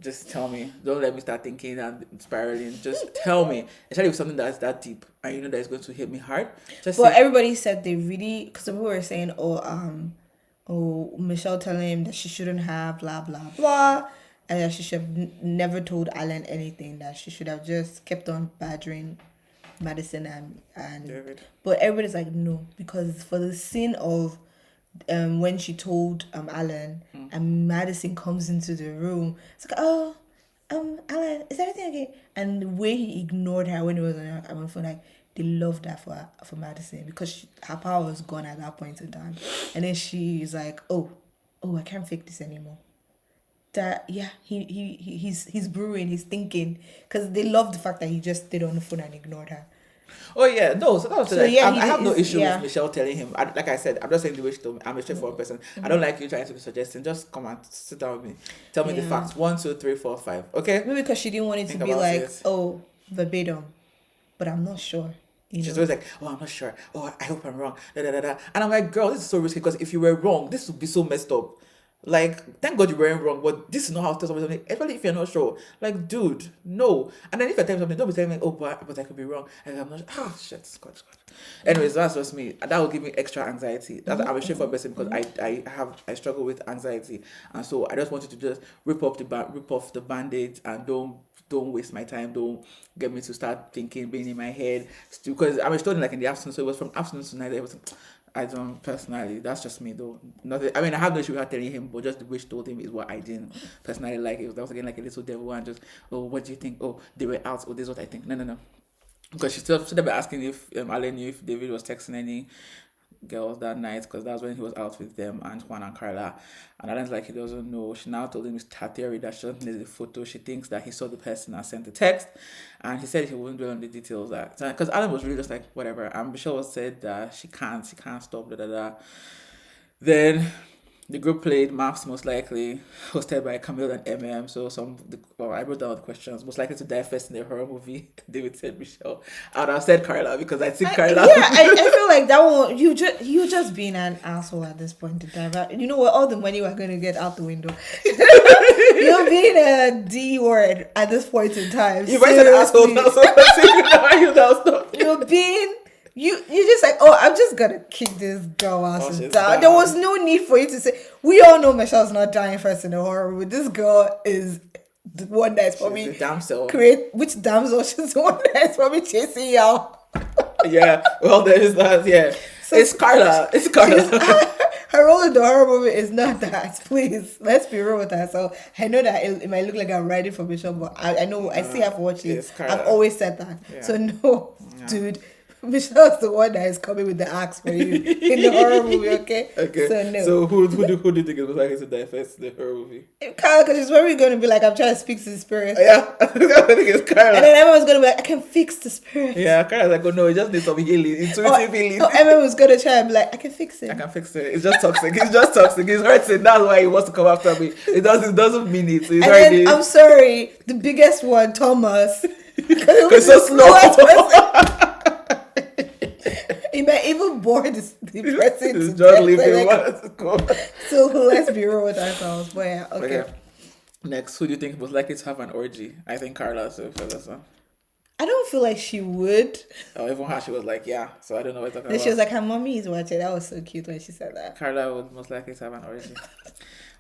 Just tell me. Don't let me start thinking and spiraling. Just tell me. Especially with something that's that deep and you know that it's going to hit me hard. Everybody said they really, because some people were saying, Michelle telling him that she shouldn't have blah blah blah, and that she should have never told Alan anything. That she should have just kept on badgering Madison and David. But everybody's like no, because for the scene of when she told Alan and Madison comes into the room, it's like, oh, Alan, is everything okay? And the way he ignored her when he was on her phone, like, they loved that for Madison, because her power was gone at that point in time. And then she's like, oh, I can't fake this anymore. That, yeah, he's brewing, he's thinking, because they loved the fact that he just stayed on the phone and ignored her. Oh yeah, no. So that was I have no issue yeah. with Michelle telling him. Like I said, I'm just saying the way she told me. I'm a straightforward person. I don't like you trying to be suggesting. Just come and sit down with me. Tell me the facts. 1, 2, 3, 4, 5. Okay. Maybe because she didn't want it to be like, oh, verbatim, but I'm not sure. She's always like, oh, I'm not sure. Oh, I hope I'm wrong. Da, da, da, da. And I'm like, girl, this is so risky, because if you were wrong, this would be so messed up. Like, thank God you weren't wrong, but this is not how to tell somebody something, especially if you're not sure. Like, dude, no. And then if you're telling something, don't be telling me, oh, but I could be wrong. And I'm not sure. Ah, shit, Scott. Anyways, that's just me. That will give me extra anxiety. I'm a straightforward person, because I struggle with anxiety. And so I just wanted to just rip off the band-aid and don't waste my time. Don't get me to start thinking, being in my head. Because I'm a student like in the afternoon, so it was from afternoon to night. It was, I don't personally. That's just me though. Nothing. I mean, I have no issue with her telling him, but just the way she told him is what I didn't personally like. That was again like a little devil and just, oh, what do you think? Oh, they were out. Oh, this is what I think. No. Because she still should have been asking if Alan knew if David was texting any girls that night, because that's when he was out with them and Juan and Carla. And Alan's like, he doesn't know. She now told him it's her theory that she doesn't need the photo. She thinks that he saw the person and sent the text, and he said he wouldn't dwell on the details. That because Alan was really just like whatever. And Michelle said that she can't stop. Then the group played MAFS, most likely hosted by Camille and MM. So I wrote down the questions. Most likely to die first in a horror movie. David said Michelle. And I said Carla because I think Carla. Yeah, I feel like that one. You just being an asshole at this point in time. Right? You know what? All the money we're going to get out the window. You're being a D word at this point in time. You might say asshole now, so you're being. You just like, oh, I'm just gonna kick this girl ass down. There was no need for you to say. We all know Michelle's not dying first in a horror movie. This girl is the one that's probably the damsel. Which damsel? She's the one that's probably chasing y'all. Yeah, well, there is that. Yeah, so it's Carla. Her role in the horror movie is not that. Please, let's be real with her. So I know that it might look like I'm writing for Michelle, but I know I see her for watching. I've always said that. Yeah. So no, dude. Michelle's the one that is coming with the axe for you in the horror movie, okay? Okay. So no. So who do you think it was like to die first in the horror movie? Carla, because she's probably going to be like, I'm trying to speak to the spirit. Yeah, I think it's Carla. And then everyone's going to be like, I can fix the spirit. Yeah, Carla's like, oh no, it just needs some healing, intuitive healing. Everyone's going to try and be like, I can fix it. It's just toxic. It's hurting. That's why he wants to come after me. It doesn't mean it. So then, I'm sorry, the biggest one, Thomas. Because so slow. He might even bore the person to just leave him. So let's be real with ourselves. But yeah, okay. Next, who do you think was likely to have an orgy? I think Carla. So I don't feel like she would. Oh, even her, she was like, yeah. So I don't know what you're talking about. She was like, her mommy is watching. That was so cute when she said that. Carla would most likely to have an orgy.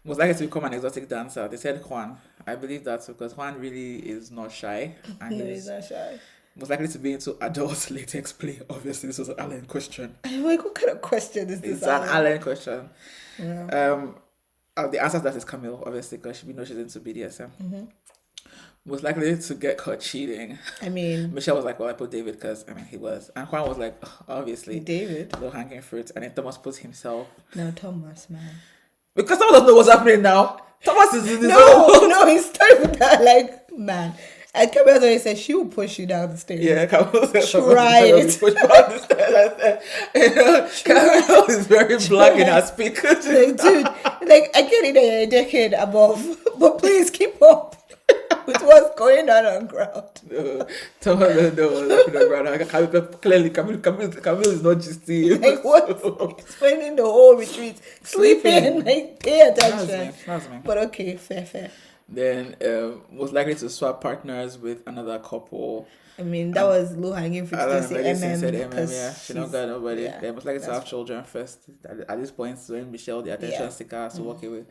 Most likely to become an exotic dancer. They said Juan. I believe that's because Juan really is not shy. And he's not shy. Most likely to be into adult latex play. Obviously, this was an Alan question. I'm like, what kind of question is this? It's an Alan question. Yeah. The answer to that is Camille, obviously, because we know she's into BDSM. Mm-hmm. Most likely to get caught cheating. I mean, Michelle was like, well, I put David because, he was. And Juan was like, obviously. David. Low hanging fruit. And then Thomas put himself. No, Thomas, man. Because Thomas doesn't know what's happening now. Thomas is in his No, he started with that, like, man. And Camille already said she will push you down the stairs. Yeah, Camille said try it. Push down the stairs. Camille is very black in her speakers. Like, dude, I get it that you're a decade above, but please keep up. with what's going on ground. No, someone doesn't know what's happening on the ground. Clearly, Camille is not just seeing. Like what? Spending the whole retreat sleeping. Like pay attention. That's me. But okay, fair. Then was likely to swap partners with another couple. I mean, that was low hanging fruit. Alan To say said MM. yeah. She don't got nobody. Yeah, They most likely to have children first. At this point, when Michelle, the attention seeker, has to walk away.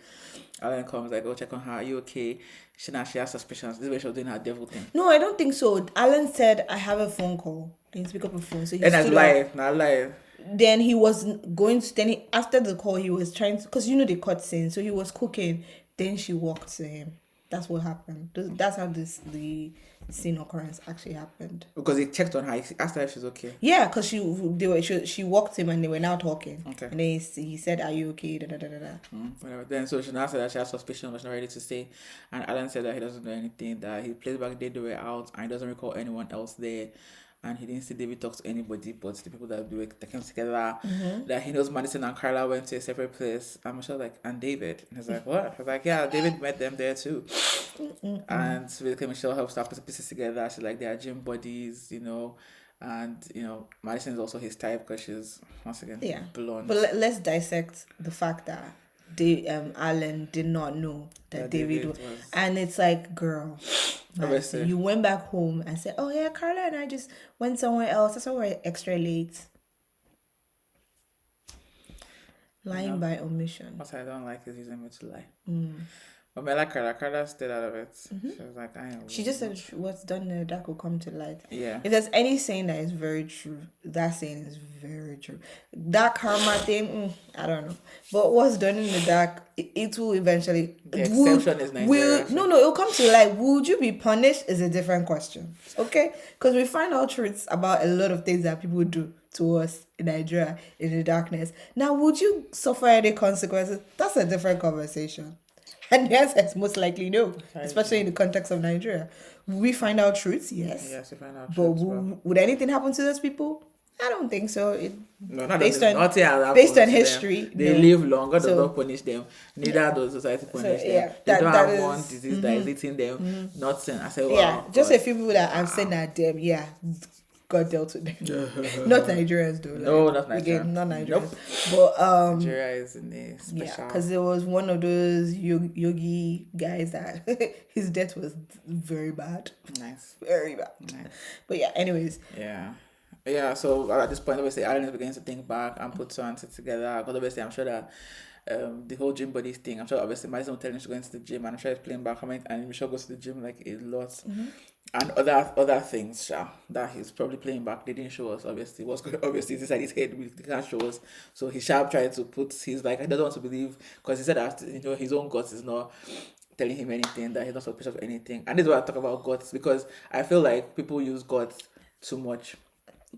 Alan comes like, oh, check on her. Are you okay? She has suspicions. This way she was doing her devil thing. No, I don't think so. Alan said, I have a phone call. Didn't pick up a phone. So he And that's stood up. live. Then he was going to, after the call, he was trying to, because they cut scene. So he was cooking. Then she walked to him. That's what happened. That's how the scene occurrence actually happened. Because he checked on her. He asked her if she's okay. Yeah, because she walked him and they were now talking. Okay. And then he said, "Are you okay?" Da, da, da, da, da. Whatever. Then so she now said that she has suspicion, but she's not ready to say. And Alan said that he doesn't know anything. That he plays back they were out, and he doesn't recall anyone else there. And he didn't see David talk to anybody but the people that came together. That he knows Madison and Carla went to a separate place. And Michelle like, and David? And he's like, what? I was like, yeah, David met them there too. And so basically Michelle helps her put pieces together. She's like, they are gym buddies, And, Madison is also his type because she's, once again, blonde. But let's dissect the fact that Alan did not know that David was. And it's like, girl, Madison, you went back home and said, oh yeah, Carla and I just went somewhere else. That's why we're extra late. Lying by omission. What I don't like is using me to lie. But I like Carla. Carla stayed out of it. She was like, I am. She just said what's done in the dark will come to light. Yeah. If there's any saying that is very true, that saying is very true. That karma thing, I don't know. But what's done in the dark, it will eventually. The exception is Nigeria. No, it'll come to light. Would you be punished is a different question. Okay? Because we find out truths about a lot of things that people do to us in Nigeria in the darkness. Now, would you suffer any consequences? That's a different conversation. And the answer is most likely no, especially in the context of Nigeria. Will we find out truths? Yes. Yes, we find out but truths. Would anything happen to those people? I don't think so. Based on history, they live long. God does not punish them. Neither does society punish them. They don't have one disease that is eating them. Nothing. I say, wow. Just a few people that I've seen that them. Yeah. God dealt with them. Not Nigerians though. No, not Nigerians. Again, not Nigerians. Nope. But Nigeria is in a special. Yeah, because there was one of those yogi guys that his death was very bad. Nice. Very bad. Nice. But yeah, anyways. Yeah. So at this point, obviously, Alan is beginning to think back and put two and two together. Because obviously, I'm sure that the whole gym buddies thing. I'm sure obviously Madison will tell him she's going to the gym, and I'm sure he's playing back. And Michelle goes to the gym like a lot. And other things that he's probably playing back. They didn't show us, obviously. Obviously, it's inside his head. They can't show us. So he sharp tried to put his, like, I don't want to believe, because he said that, his own guts is not telling him anything, that he's not suspicious of anything. And this is why I talk about guts, because I feel like people use guts too much.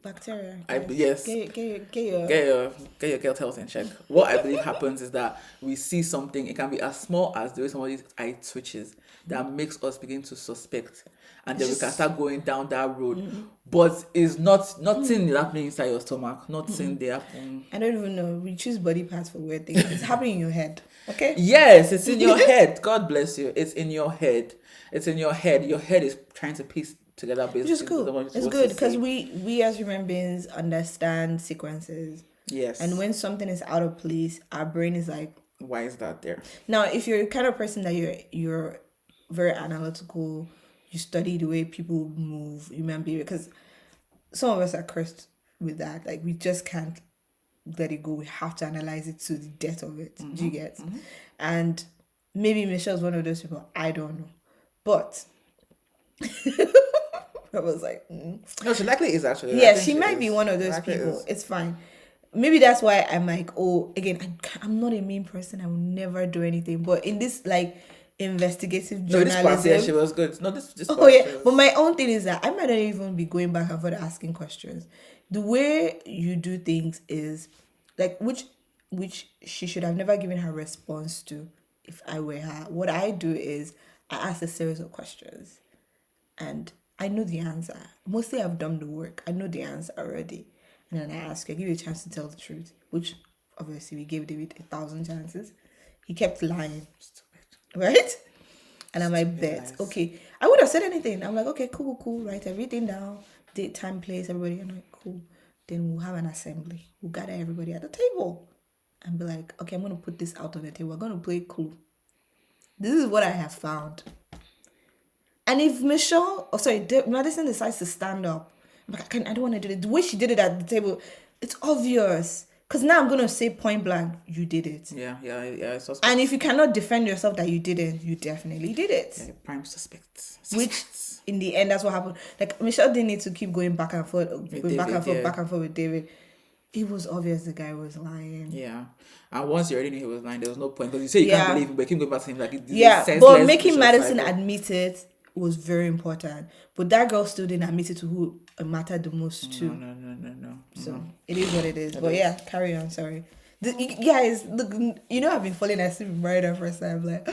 Bacteria. Yes. Get your gut health in check. What I believe happens is that we see something, it can be as small as the way somebody's eye twitches, that makes us begin to suspect. And then we can start going down that road. But it's nothing happening inside your stomach. Nothing there. I don't even know. We choose body parts for weird things. It's happening in your head. Okay? Yes, it's in your head. God bless you. It's in your head. It's in your head. Your head is trying to piece together basically. Which is cool. It's good because we as human beings understand sequences. Yes. And when something is out of place, our brain is like, why is that there? Now, if you're the kind of person that you're very analytical, you study the way people move, human behavior, because some of us are cursed with that. Like, we just can't let it go. We have to analyze it to the depth of it. Do you get? And maybe Michelle's one of those people. I don't know. But I was like, No, she likely is actually. Yeah, she might be one of those people. It's fine. Maybe that's why I'm like, again, I'm not a mean person. I will never do anything. But in this, like, investigative journalism. No, this part, she was good. No, this But my own thing is that I might not even be going back and forth asking questions. The way you do things is like which she should have never given her response to if I were her. What I do is I ask a series of questions and I know the answer. Mostly I've done the work. I know the answer already. And then I ask, I give you a chance to tell the truth, which obviously we gave David 1,000 chances. He kept lying. Right? And I'm like, bet. Nice. Okay. I would have said anything. I'm like, okay, cool. Write everything down. Date, time, place, everybody. I'm like, cool. Then we'll have an assembly. We'll gather everybody at the table. And be like, okay, I'm going to put this out on the table. We're going to play Clue. This is what I have found. And if Madison decides to stand up, I'm like, I don't want to do it. The way she did it at the table, it's obvious. Because now I'm going to say point blank, you did it. Yeah. And if you cannot defend yourself that you didn't, you definitely did it. Yeah, prime suspects. Which, in the end, that's what happened. Like, Michelle didn't need to keep going back and forth with David. It was obvious the guy was lying. Yeah. And once you already knew he was lying, there was no point. Because you say you can't believe him, but keep going back to him. But making Madison admit it was very important. But that girl still didn't admit it to who it mattered the most to. No. So it is what it is. But yeah, carry on. Sorry. You guys, look, I've been falling asleep right at first time. I'm like,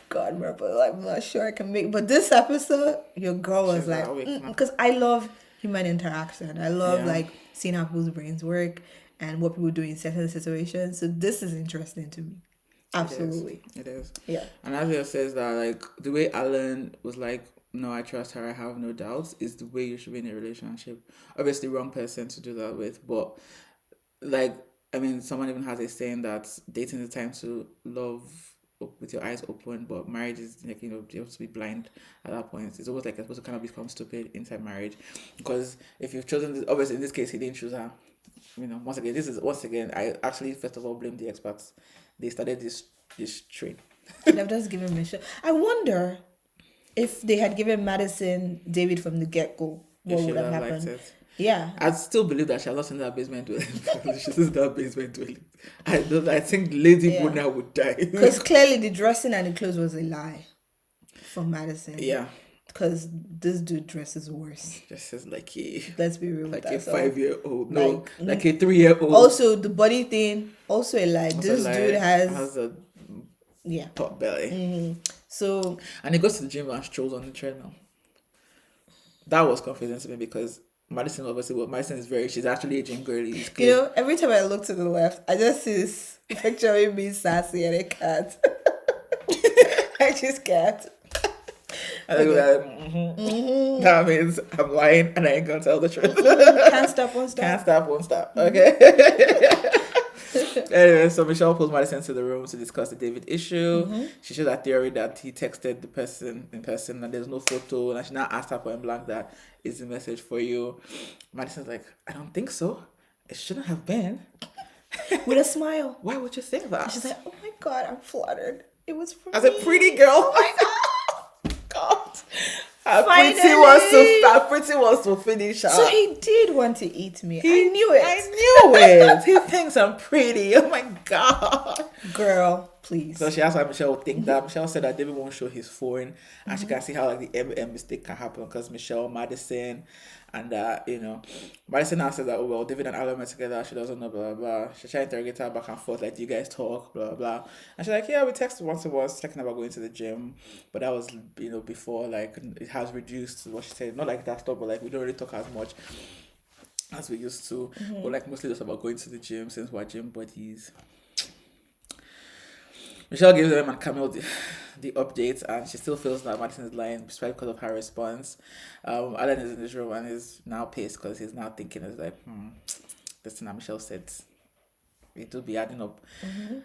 God, but I'm not sure I can make. But this episode, your girl was like, because I love human interaction. I love like seeing how people's brains work and what people do in certain situations. So this is interesting to me. Absolutely. It is. Yeah. And Avia says that, like, the way Alan was like, no, I trust her, I have no doubts, is the way you should be in a relationship. Obviously, wrong person to do that with, but, like, I mean, someone even has a saying that dating is the time to love with your eyes open, but marriage is, like, you have to be blind at that point. It's almost like you're supposed to kind of become stupid inside marriage. Because if you've chosen this, obviously, in this case, he didn't choose her. Once again, I actually, first of all, blame the experts. They started this train. They've just given Michelle. I wonder if they had given Madison David from the get-go, what would have happened? Yeah. I still believe that she has not seen that basement dwelling. She sees that basement dwelling. I think Lady Buna would die. Because clearly the dressing and the clothes was a lie from Madison. Yeah. Because this dude dresses worse. Dresses like a... Let's be real. Like with a 5-year-old. No, like a 3-year-old. Also, the body thing, also a lie. This dude has a top belly. Mm-hmm. So... And he goes to the gym and strolls on the treadmill. That was confusing to me because Madison she's actually a gym girly. Every time I look to the left, I just see this picture of me sassy and a cat. I just can't. I think that means I'm lying and I ain't gonna tell the truth. Can't stop, won't stop. Can't stop, won't stop. Okay. Anyway, so Michelle pulls Madison into the room to discuss the David issue. Mm-hmm. She shows that theory that he texted the person in person and there's no photo, and she now asked her point blank that is the message for you. Madison's like, I don't think so. It shouldn't have been. With a smile. Why would you think that? And she's like, oh my God, I'm flattered. It was for as me. a pretty girl. Oh my God. God. Her pretty wants to finish her. So he did want to eat me. I knew it. He thinks I'm pretty. Oh my God. Girl, please. So she asked why Michelle would think that. Michelle said that David won't show his phone. And she can see how like the mistake can happen because Michelle, Madison, and Madison now says that, oh, well, David and Alan were together. She doesn't know, blah, blah, blah. She tried to interrogate her back and forth, like, do you guys talk, blah, blah, blah. And she's like, yeah, we texted once in a while, talking about going to the gym. But that was, before, like, it has reduced what she said. Not like that stuff, but, like, we don't really talk as much as we used to. Mm-hmm. But, like, mostly just about going to the gym since we're gym buddies. Michelle gives them and Camille the updates, and she still feels that Madison is lying, despite because of her response. Alan is in this room and is now pissed because he's now thinking, it's like, this thing that Michelle said, it will be adding up. Mm-hmm.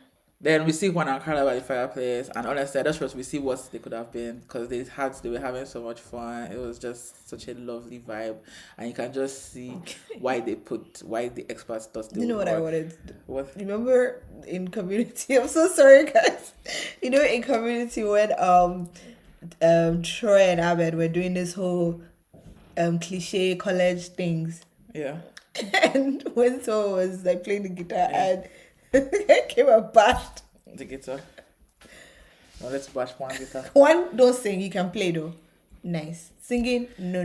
Then we see Juan and Carla by the fireplace, and honestly, I just trust we see what they could have been because they were having so much fun. It was just such a lovely vibe, and you can just see why the experts thought they would. You know what work. I wanted? What? Remember in Community? I'm so sorry, guys. In Community when Troy and Ahmed were doing this whole cliche college things. Yeah. And when someone was like playing the guitar and I came and bashed the guitar. No, let's bash one guitar. One, don't sing. You can play though. Nice. Singing, no.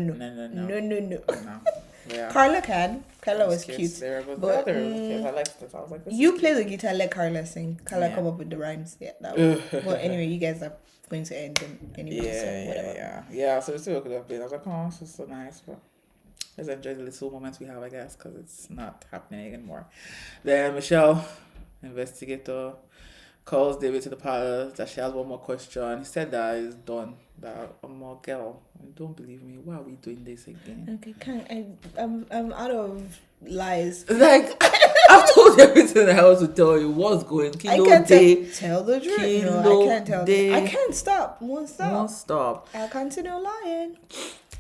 Yeah. Carla can. Carla was cute. But I liked it. I was like, you play the guitar, let Carla sing. Carla come up with the rhymes. Yeah. That was, well, anyway, you guys are going to end them anyway. So whatever. Yeah. So it still could have been. I was like, oh, this is so nice, but. Let's enjoy the little moments we have, I guess, because it's not happening anymore. Then Michelle, investigator, calls David to the palace that she has one more question. He said that it's done. That more girl, don't believe me. Why are we doing this again? Okay, I'm out of lies. Like I've told you everything I was to tell you. What's going? I can't tell the truth. No, I can't tell. I can't stop. Won't stop. I'll continue lying.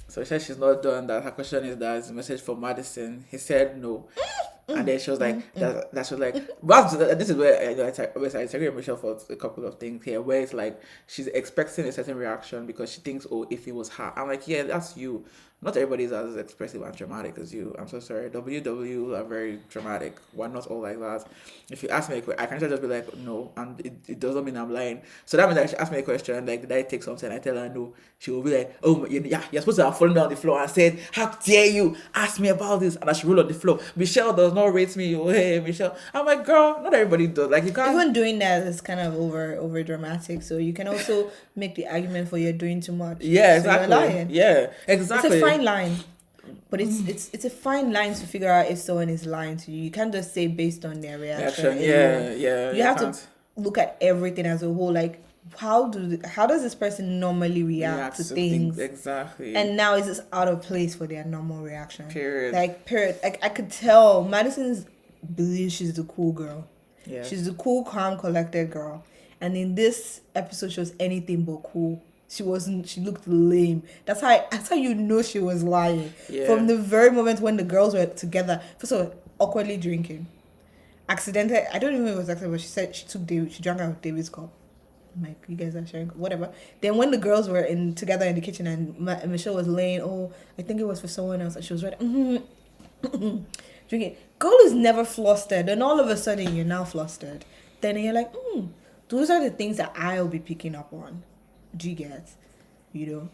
So she said she's not done. That her question is that it's a message for Madison. He said no. And then she was like, that she was like, well, this is where I disagree with Michelle for a couple of things here, where it's like she's expecting a certain reaction because she thinks, oh, if it was her, I'm like, yeah, that's you. Not everybody is as expressive and dramatic as you. I'm so sorry. WW are very dramatic. We're not all like that. If you ask me a question, I can just be like, no, and it doesn't mean I'm lying. So that means that she asked me a question, like, did I take something? I tell her no. She will be like, oh, yeah, you're supposed to have fallen down the floor and said, how dare you ask me about this? And I should roll on the floor. Michelle does not rate me. Oh, hey, Michelle. I'm like, girl, not everybody does. Like, you can't. Even doing that is kind of over dramatic. So you can also make the argument for you're doing too much. Yeah, so exactly. You're lying. Yeah, exactly. It's a fine line. But it's a fine line to figure out if someone is lying to you. You can't just say based on their reaction. Yeah. You have to look at everything as a whole. Like, how does this person normally react to things? Exactly. And now is this out of place for their normal reaction? Period. Like, I could tell Madison believes she's the cool girl. Yeah. She's the cool, calm, collected girl. And in this episode, she was anything but cool. She looked lame. That's how you know she was lying. Yeah. From the very moment when the girls were together. First of all, awkwardly drinking. Accidentally, I don't even know if it was accident, but she said she drank out of David's cup. I'm like, you guys are sharing, whatever. Then when the girls were together in the kitchen and Michelle was laying, oh, I think it was for someone else, and she was right, drinking. Girl is never flustered, and all of a sudden you're now flustered. Then you're like, those are the things that I'll be picking up on. Do you get? You know?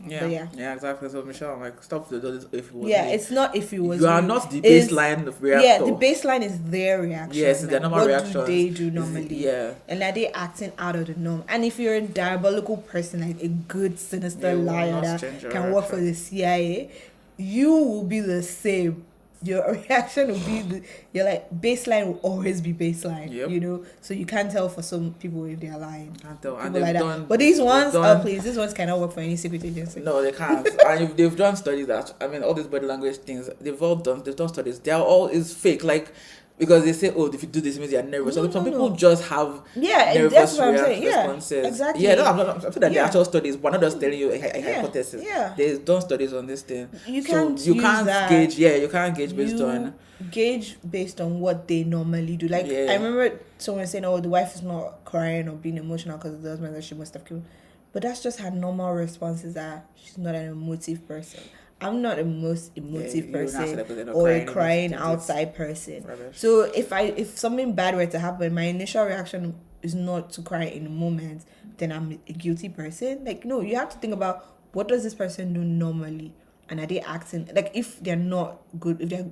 Yeah, exactly. So Michelle, I'm like, stop the if it was me. It's not if it was you are not the baseline of reaction. Yeah, the baseline is their reaction. Yes, it's their normal reaction. What do they do normally? Yeah. And are they acting out of the norm? And if you're a diabolical person, like a good, sinister liar that can work for the CIA, you will be the same. Your reaction will be you're like, baseline will always be baseline. Yep. You know? So you can't tell for some people if they're lying. Can't tell. People like that. But these ones, please, these ones cannot work for any secret agency. No, they can't. And they've done studies that, I mean, all these body language things, they've done studies. They're all is fake. Like, because they say, oh, if you do this, it means you're nervous. Some people just have nervous that's what I'm saying. responses. Yeah, exactly. Yeah, no, I'm saying that they're actual studies. We're not just telling you a hypothesis. Yeah. They've done studies on this thing. You can't gauge. Yeah, you can't gauge based on. Gauge based on what they normally do. Like, I remember someone saying, oh, the wife is not crying or being emotional because of the husband that she must have killed. But that's just her normal responses are, she's not an emotive person. I'm not a most emotive person or a crying outside person. Rubbish. So if something bad were to happen, my initial reaction is not to cry in the moment, then I'm a guilty person. Like, no, you have to think about what does this person do normally, and are they acting like, if they're not good, if they're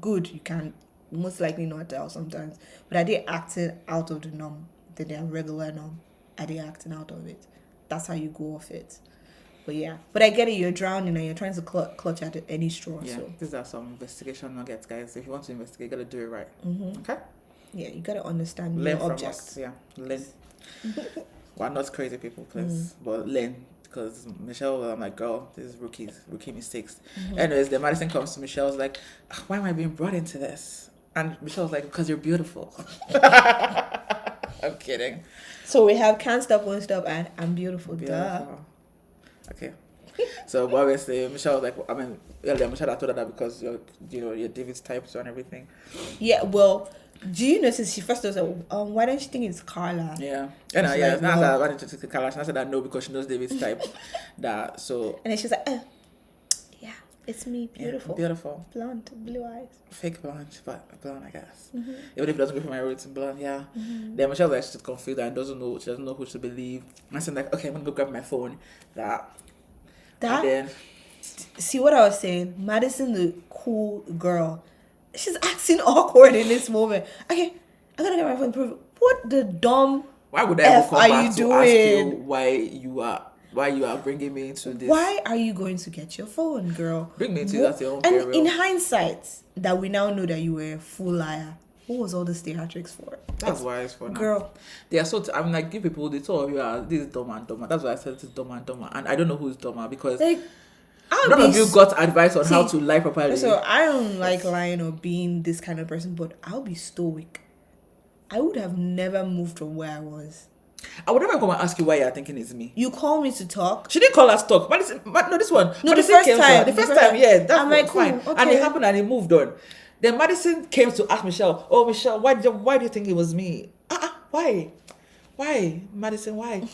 good, you can most likely not tell sometimes. But are they acting out of the norm? Then they're regular norm. Are they acting out of it? That's how you go off it. But I get it. You're drowning and you're trying to clutch at any straw. Yeah, so these are some investigation nuggets, guys. If you want to investigate, you gotta do it right. Okay. Yeah, you gotta understand learn your from object. us. Yeah, learn. We're not crazy people, please, but learn. Because Michelle, I'm like, girl, this is rookie mistakes. Anyways, then Madison comes to Michelle, was like, why am I being brought into this? And Michelle's like, because you're beautiful. I'm kidding. So we have can't stop, won't stop, and I'm beautiful. Duh. Okay. So obviously Michelle was like, I mean, Michelle, I told her that because you're David's type and everything. Yeah. Well, do you notice she first was like, why don't you think it's Carla? Yeah. And like, now I wanted to take Carla. She said that no, because she knows David's type. And then she's like, yeah, it's me, beautiful. Yeah, beautiful. Blonde, blue eyes. Fake blonde, but blonde, I guess. Even if it doesn't go for my roots in blonde, yeah. Then Michelle's like, she's confused and she doesn't know who to believe. And I said like, okay, I'm gonna go grab my phone. That. And then, see what I was saying? Madison, the cool girl, she's acting awkward in this moment. Okay, I gotta get my phone. Prove what the dumb. Why would I ever come back to ask you why you are bringing me into this? Why are you going to get your phone, girl? Bring me into that your own And burial. in hindsight, that we now know that you were a full liar. What was all this theatrics for? That's why it's for now. Girl. They are I'm like, give people the two of you are this is dumber and dumber. That's why I said this is dumber and dumber. And I don't know who's dumber because Like, none of you got advice on how to lie properly. So I don't like lying or being this kind of person, but I'll be stoic. I would have never moved from where I was. I would never come and ask you why you're thinking it's me. You call me to talk. She didn't call us talk. But no, this one. No, Madison the first time. The first time, yeah. That's I'm like, fine. cool, okay. And it happened and it moved on. Then Madison came to ask Michelle, oh, Michelle, why do you think it was me? Why? Why? Madison, why?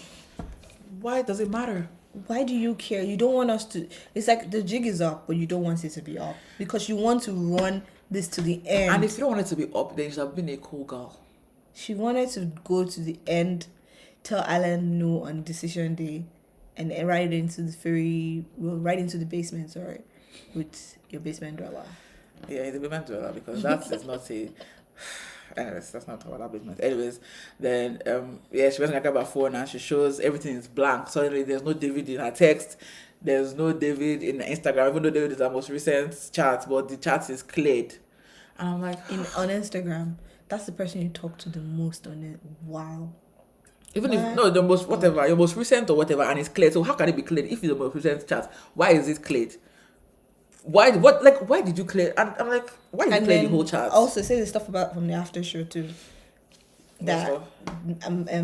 Why does it matter? Why do you care? You don't want us to... It's like the jig is up, but you don't want it to be up. Because you want to run this to the end. And if you don't want it to be up, then you should have been a cool girl. She wanted to go to the end, tell Alan no on decision day, and then ride into the basement, sorry, with your basement dweller. Yeah, it's a basement dweller because that is not a... Anyways, that's not about that business. Anyways, then she wasn't like her phone and she shows everything is blank. Suddenly there's no David in her text. There's no David in Instagram, even though David is her most recent chat, but the chat is cleared. And I'm like, on Instagram, that's the person you talk to the most on it. Wow. Even if the most whatever, your most recent or whatever, and it's cleared. So how can it be cleared if it's the most recent chat? Why is it cleared? Why did you clear? And I'm like, why did you clear the whole chat? Also, say the stuff about from the after show too. That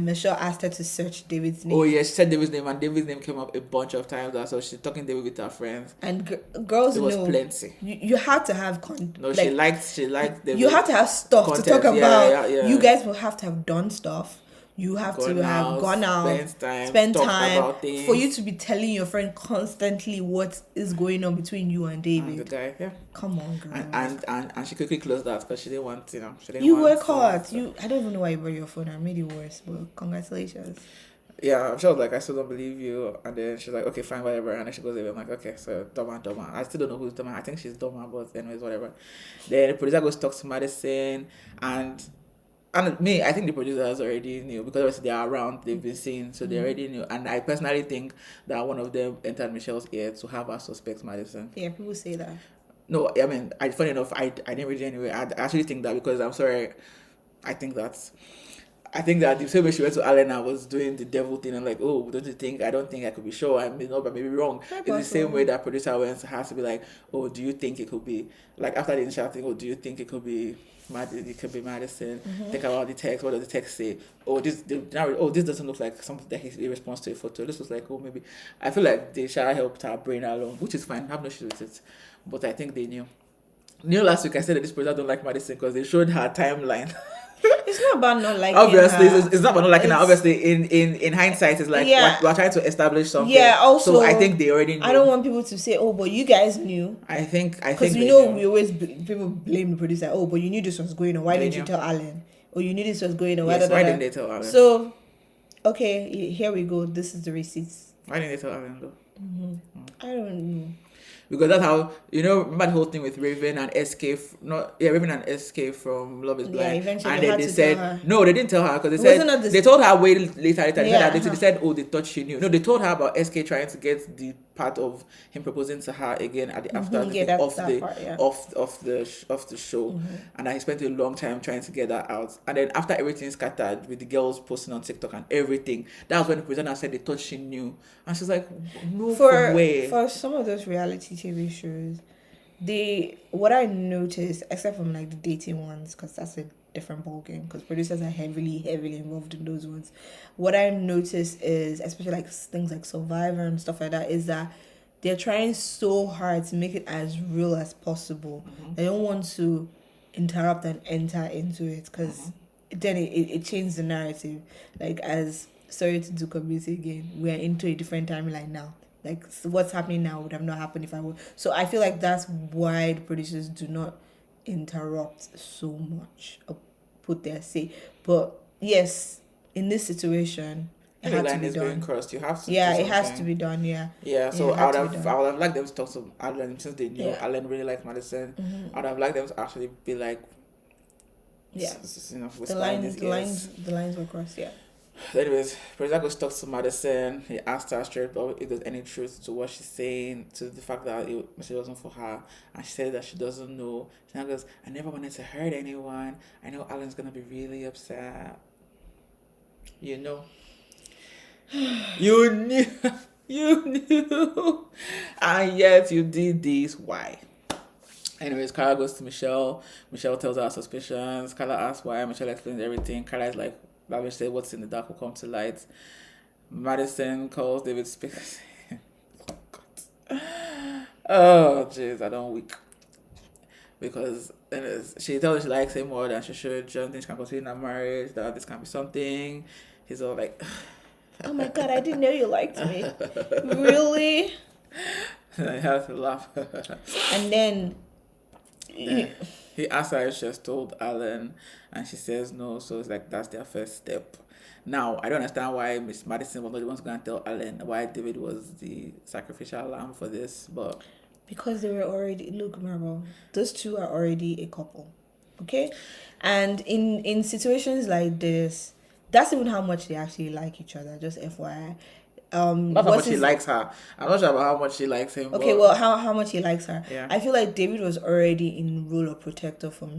Michelle asked her to search David's name. Oh yeah, she said David's name, and David's name came up a bunch of times. So she's talking David with her friends. And girls there was know plenty. You had to have she liked David. You have to have stuff content to talk about. Yeah. You guys will have to have done stuff. You have to have gone out, spent time for you to be telling your friend constantly what is going on between you and David. And the guy, yeah. Come on, girl. And she quickly closed that because she didn't want, You work hard. I don't even know why you brought your phone. I made it worse, but congratulations. Yeah, she was like, I still don't believe you. And then she's like, okay, fine, whatever. And then she goes away. I'm like, okay, so dumber. I still don't know who's dumber. I think she's dumber, but anyways, whatever. Then the producer goes to talk to Madison, and me, I think the producers already knew because obviously they are around, they've been seen, so they already knew. And I personally think that one of them entered Michelle's ear to have her suspect Madison. Yeah, people say that. No, I mean, funny enough, I didn't read it anyway. I actually think that because I'm sorry, I think that the same way she went to Alena was doing the devil thing and like, oh, don't you think? I don't think I could be sure. I may not, but maybe wrong. It's the same way that producer has to be like, oh, do you think it could be like after the initial thing? Oh, do you think it could be? It could be Madison. Think about the text. What does the text say? Oh, this doesn't look like something that he responds to a photo. This was like, oh, maybe. I feel like they should have helped her brain along, which is fine. I have no issue with it. But I think they knew. Last week I said that this person don't like Madison because they showed her timeline. It's not about not liking obviously, her. it's not about not liking her. Obviously, in hindsight, it's like we're trying to establish something. Yeah, also, so I think they already knew. I don't want people to say, oh, but you guys knew. I think because we always people blame the producer. Oh, but you knew this was going on. Why didn't you tell Alan? Or you knew this was going on. Why didn't they tell Alan? So, okay, here we go. This is the receipts. Why didn't they tell Alan though? I don't know. Because that's how, remember the whole thing with Raven and Raven and SK from Love is Blind. Yeah, eventually and they then had they to said, tell her. no, they didn't tell her because they told her way later. They said, oh, they thought she knew. No, they told her about SK trying to get the part of him proposing to her again at the after of the show. And I spent a long time trying to get that out. And then after everything scattered with the girls posting on TikTok and everything, that was when the presenter said they thought she knew. And she's like, no way. For some of those reality TV shows, what I noticed, except from like the dating ones, because that's a different ballgame, because producers are heavily involved in those ones. What I noticed is, especially like things like Survivor and stuff like that, is that they're trying so hard to make it as real as possible. They don't want to interrupt and enter into it, because then it changed the narrative. Like, sorry to do community again, we're into a different timeline now. Like, so what's happening now would have not happened if I were. So I feel like that's why the producers do not interrupt so much or put their say. But yes, in this situation, it had to be done. Being crossed. You have to. Yeah, it has to be done. Yeah. Yeah. So I would have liked them to talk to Alan since they knew Alan really liked Madison. I would have liked them to actually be like, the lines were crossed. Yeah. Anyways, Prezago talks to Madison. He asked her straight up if there's any truth to what she's saying, to the fact that she wasn't for her, and she said that she doesn't know. She now goes, "I never wanted to hurt anyone. I know Alan's gonna be really upset." You know, you knew, you knew, and yet you did this. Why? Anyways, Carla goes to Michelle. Michelle tells her suspicions. Carla asks why. Michelle explains everything. Carla is like, Babish said, what's in the dark will come to light. Madison calls David speaks. Oh, jeez, I don't weak. Because she tells her she likes him more than she should. She doesn't think she can continue in a marriage, that this can be something. He's all like, oh my God, I didn't know you liked me. Really? I have to laugh. And then he asked her if she has told Alan, and she says no. So it's like that's their first step. Now I don't understand why Miss Madison was not the one to go and tell Alan, why David was the sacrificial lamb for this, but because they were already, look, Marvel, those two are already a couple, okay? And in situations like this, that's even how much they actually like each other. Just FYI. Not how much he likes her. I'm not sure about how much she likes him. Okay, well, how much he likes her. Yeah. I feel like David was already in role of protector for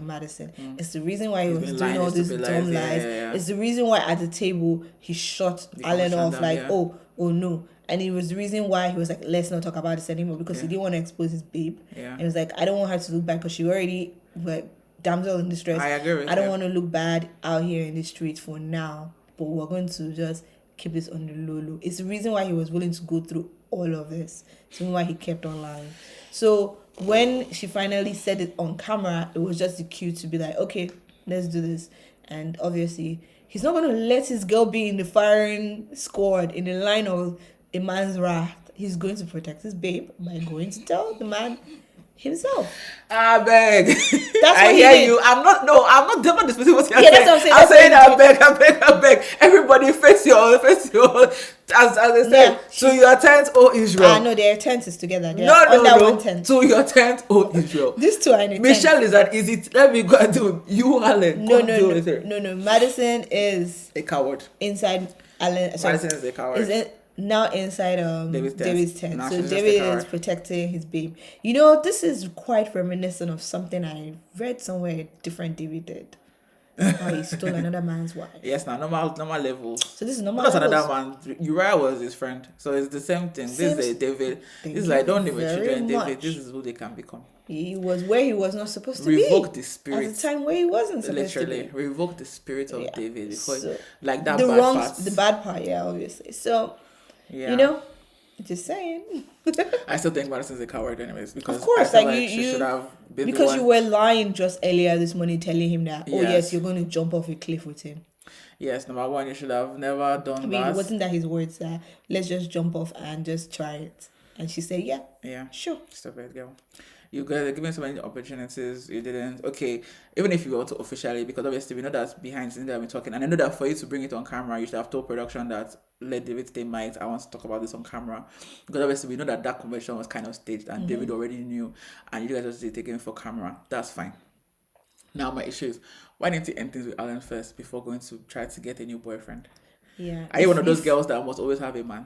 Madison. It's the reason why he was doing all these dumb lies. Yeah. It's the reason why at the table he shot Alan off them, like, yeah. oh no. And it was the reason why he was like, let's not talk about this anymore, because he didn't want to expose his babe. Yeah. And he was like, I don't want her to look bad because she already like damsel in distress. I agree with I don't you. want to look bad out here in the streets for now, but we're going to just keep this on the low. It's the reason why he was willing to go through all of this. It's the reason why he kept on lying. So when she finally said it on camera, it was just the cue to be like, okay, let's do this. And obviously, he's not going to let his girl be in the firing squad in the line of a man's wrath. He's going to protect his babe by going to tell the man himself. I beg. That's I what he hear did. you. I'm not disputing what you're Yeah, saying. that's what I'm saying. I'm That's saying what I beg. Everybody face your as I said, Yeah. to your tent, O Israel. No, their tent is together. They're No, under one tent. to your tent, O Israel. These two are in a tent. Michelle is an easy. Let me go and do you, Alan. No. Madison is A coward. inside Alan. Sorry, Madison is a coward. now inside David's tent. Now So she's just a David coward. is protecting his babe. You know, this is quite reminiscent of something I read somewhere a different David did. How he stole another man's wife. Yes, now normal levels. So this is normal. That's levels. another man. Uriah was his friend, so it's the same thing. This is a David. Thank This is like you don't live with very children, David. much. This is who they can become. He was where he was not supposed to Revoke be. the spirit. At the time where he wasn't supposed Literally, to be. revoke the spirit of Yeah. David because So, like that the bad wrong, part. the bad part, yeah, obviously. So, Yeah. you know, just saying. I still think Madison's a coward, anyways, because Of course, I feel like, she you- should have been the Because one. you were lying just earlier this morning, telling him that, oh Yes. yes, you're going to jump off a cliff with him. Yes, number one, you should have never done I mean, that. wasn't that his words that let's just jump off and just try it? And she said, yeah, Yeah. sure. Stop it, girl. You guys are given so many opportunities. You didn't. Okay, even if you were to officially, because obviously we know that's behind the scenes that I've been talking, and I know that for you to bring it on camera, you should have told production that let David stay might. I want to talk about this on camera, because obviously we know that convention was kind of staged, and David already knew, and you guys just taking it for camera. That's fine. Now my issue is, why didn't you end things with Alan first before going to try to get a new boyfriend? Yeah. Are you one of those girls that must always have a man?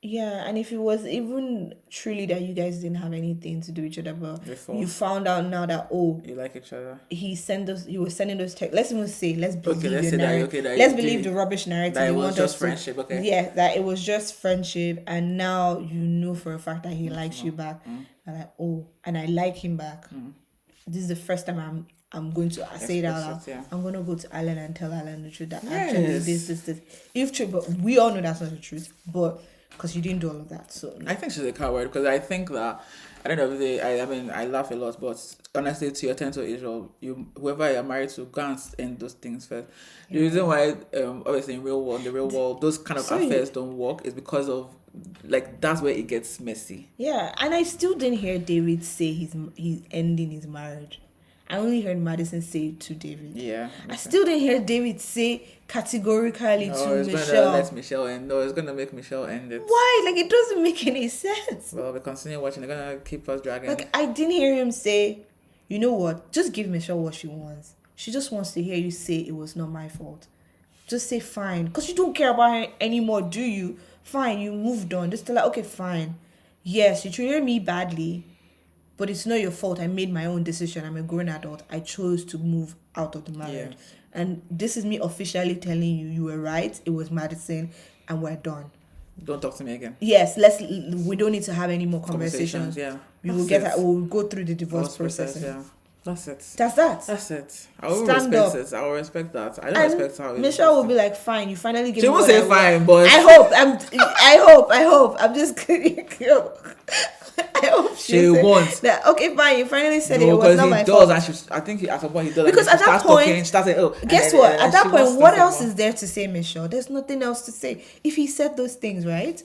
Yeah, and if it was even truly that you guys didn't have anything to do with each other, but Before. you found out now that, oh, You like each other? he was sending those texts. Let's even say, let's believe let's your say that, narrative. that Let's you believe did- the rubbish narrative. that it you was want just us friendship, okay? Yeah, that it was just friendship, and now you know for a fact that he likes you back. And like, oh, and I like him back. This is the first time I'm going to say it out loud. Express it, yeah. I'm going to go to Alan and tell Alan the truth that Yes. actually this. If true, but we all know that's not the truth. But because you didn't do all of that, so I think she's a coward because I think that at the end of the day, I mean, I laugh a lot, but honestly, to your tent to Israel, whoever you're married to, go and end those things first. The reason why, obviously, in the real world, those kind of affairs don't work is because of, like, that's where it gets messy. yeah. And I still didn't hear David say he's ending his marriage. I only heard Madison say it to David. Yeah. I still didn't hear David say categorically No, to it's going to Michelle. let Michelle end. No, it's going to make Michelle end it. Why? Like, it doesn't make any sense. Well, we continue watching. They're going to keep us dragging. Like, I didn't hear him say, you know what? Just give Michelle what she wants. She just wants to hear you say it was not my fault. just say fine. Because you don't care about her anymore, do you? Fine, you moved on. Just tell her, okay, fine. Yes, you treated me badly, but it's not your fault. I made my own decision. I'm a grown adult. I chose to move out of the marriage. Yes. And this is me officially telling you, you were right. It was Madison, and we're done. Don't talk to me again. Yes, we don't need to have any more conversations. Yeah. We'll go through the divorce process. Yeah. That's it. That's it. I will Stand respect up. it. I will respect that. I don't respect how Michelle will be like, fine, you finally give She me won't what say I fine, want. but I hope. I'm just kidding. I hope she won't. That, okay, fine, you finally said it. It was because not he my does, fault. and I think at some point he does. Because and at that starts point, talking, she starts saying, "Oh, guess what? At that point, what else is there to say, Michelle? There's nothing else to say. If he said those things, right?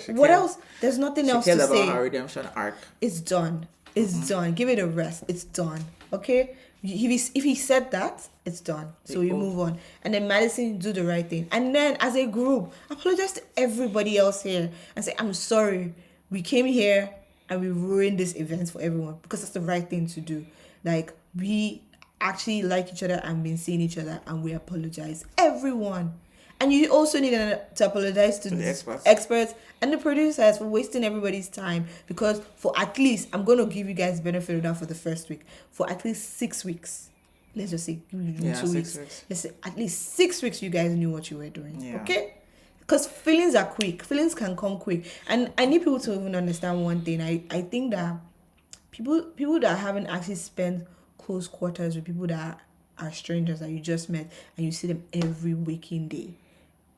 What else? There's nothing else to about say. her redemption arc. It's done. It's done. Give it a rest. It's done. Okay? If he said that, it's done. So we move on. And then Madison, do the right thing. And then as a group, apologize to everybody else here and say, I'm sorry. We came here and we ruined this event for everyone, because that's the right thing to do. Like, we actually like each other and been seeing each other, and we apologize. Everyone. And you also need to apologize to the experts and the producers for wasting everybody's time. Because for at least, I'm going to give you guys benefit of that for the first week. For at least 6 weeks. Let's just say 2 weeks. Let's say at least 6 weeks you guys knew what you were doing. Yeah. Okay? Because feelings are quick. Feelings can come quick. And I need people to even understand one thing. I think that people that haven't actually spent close quarters with people that are strangers that you just met and you see them every waking day.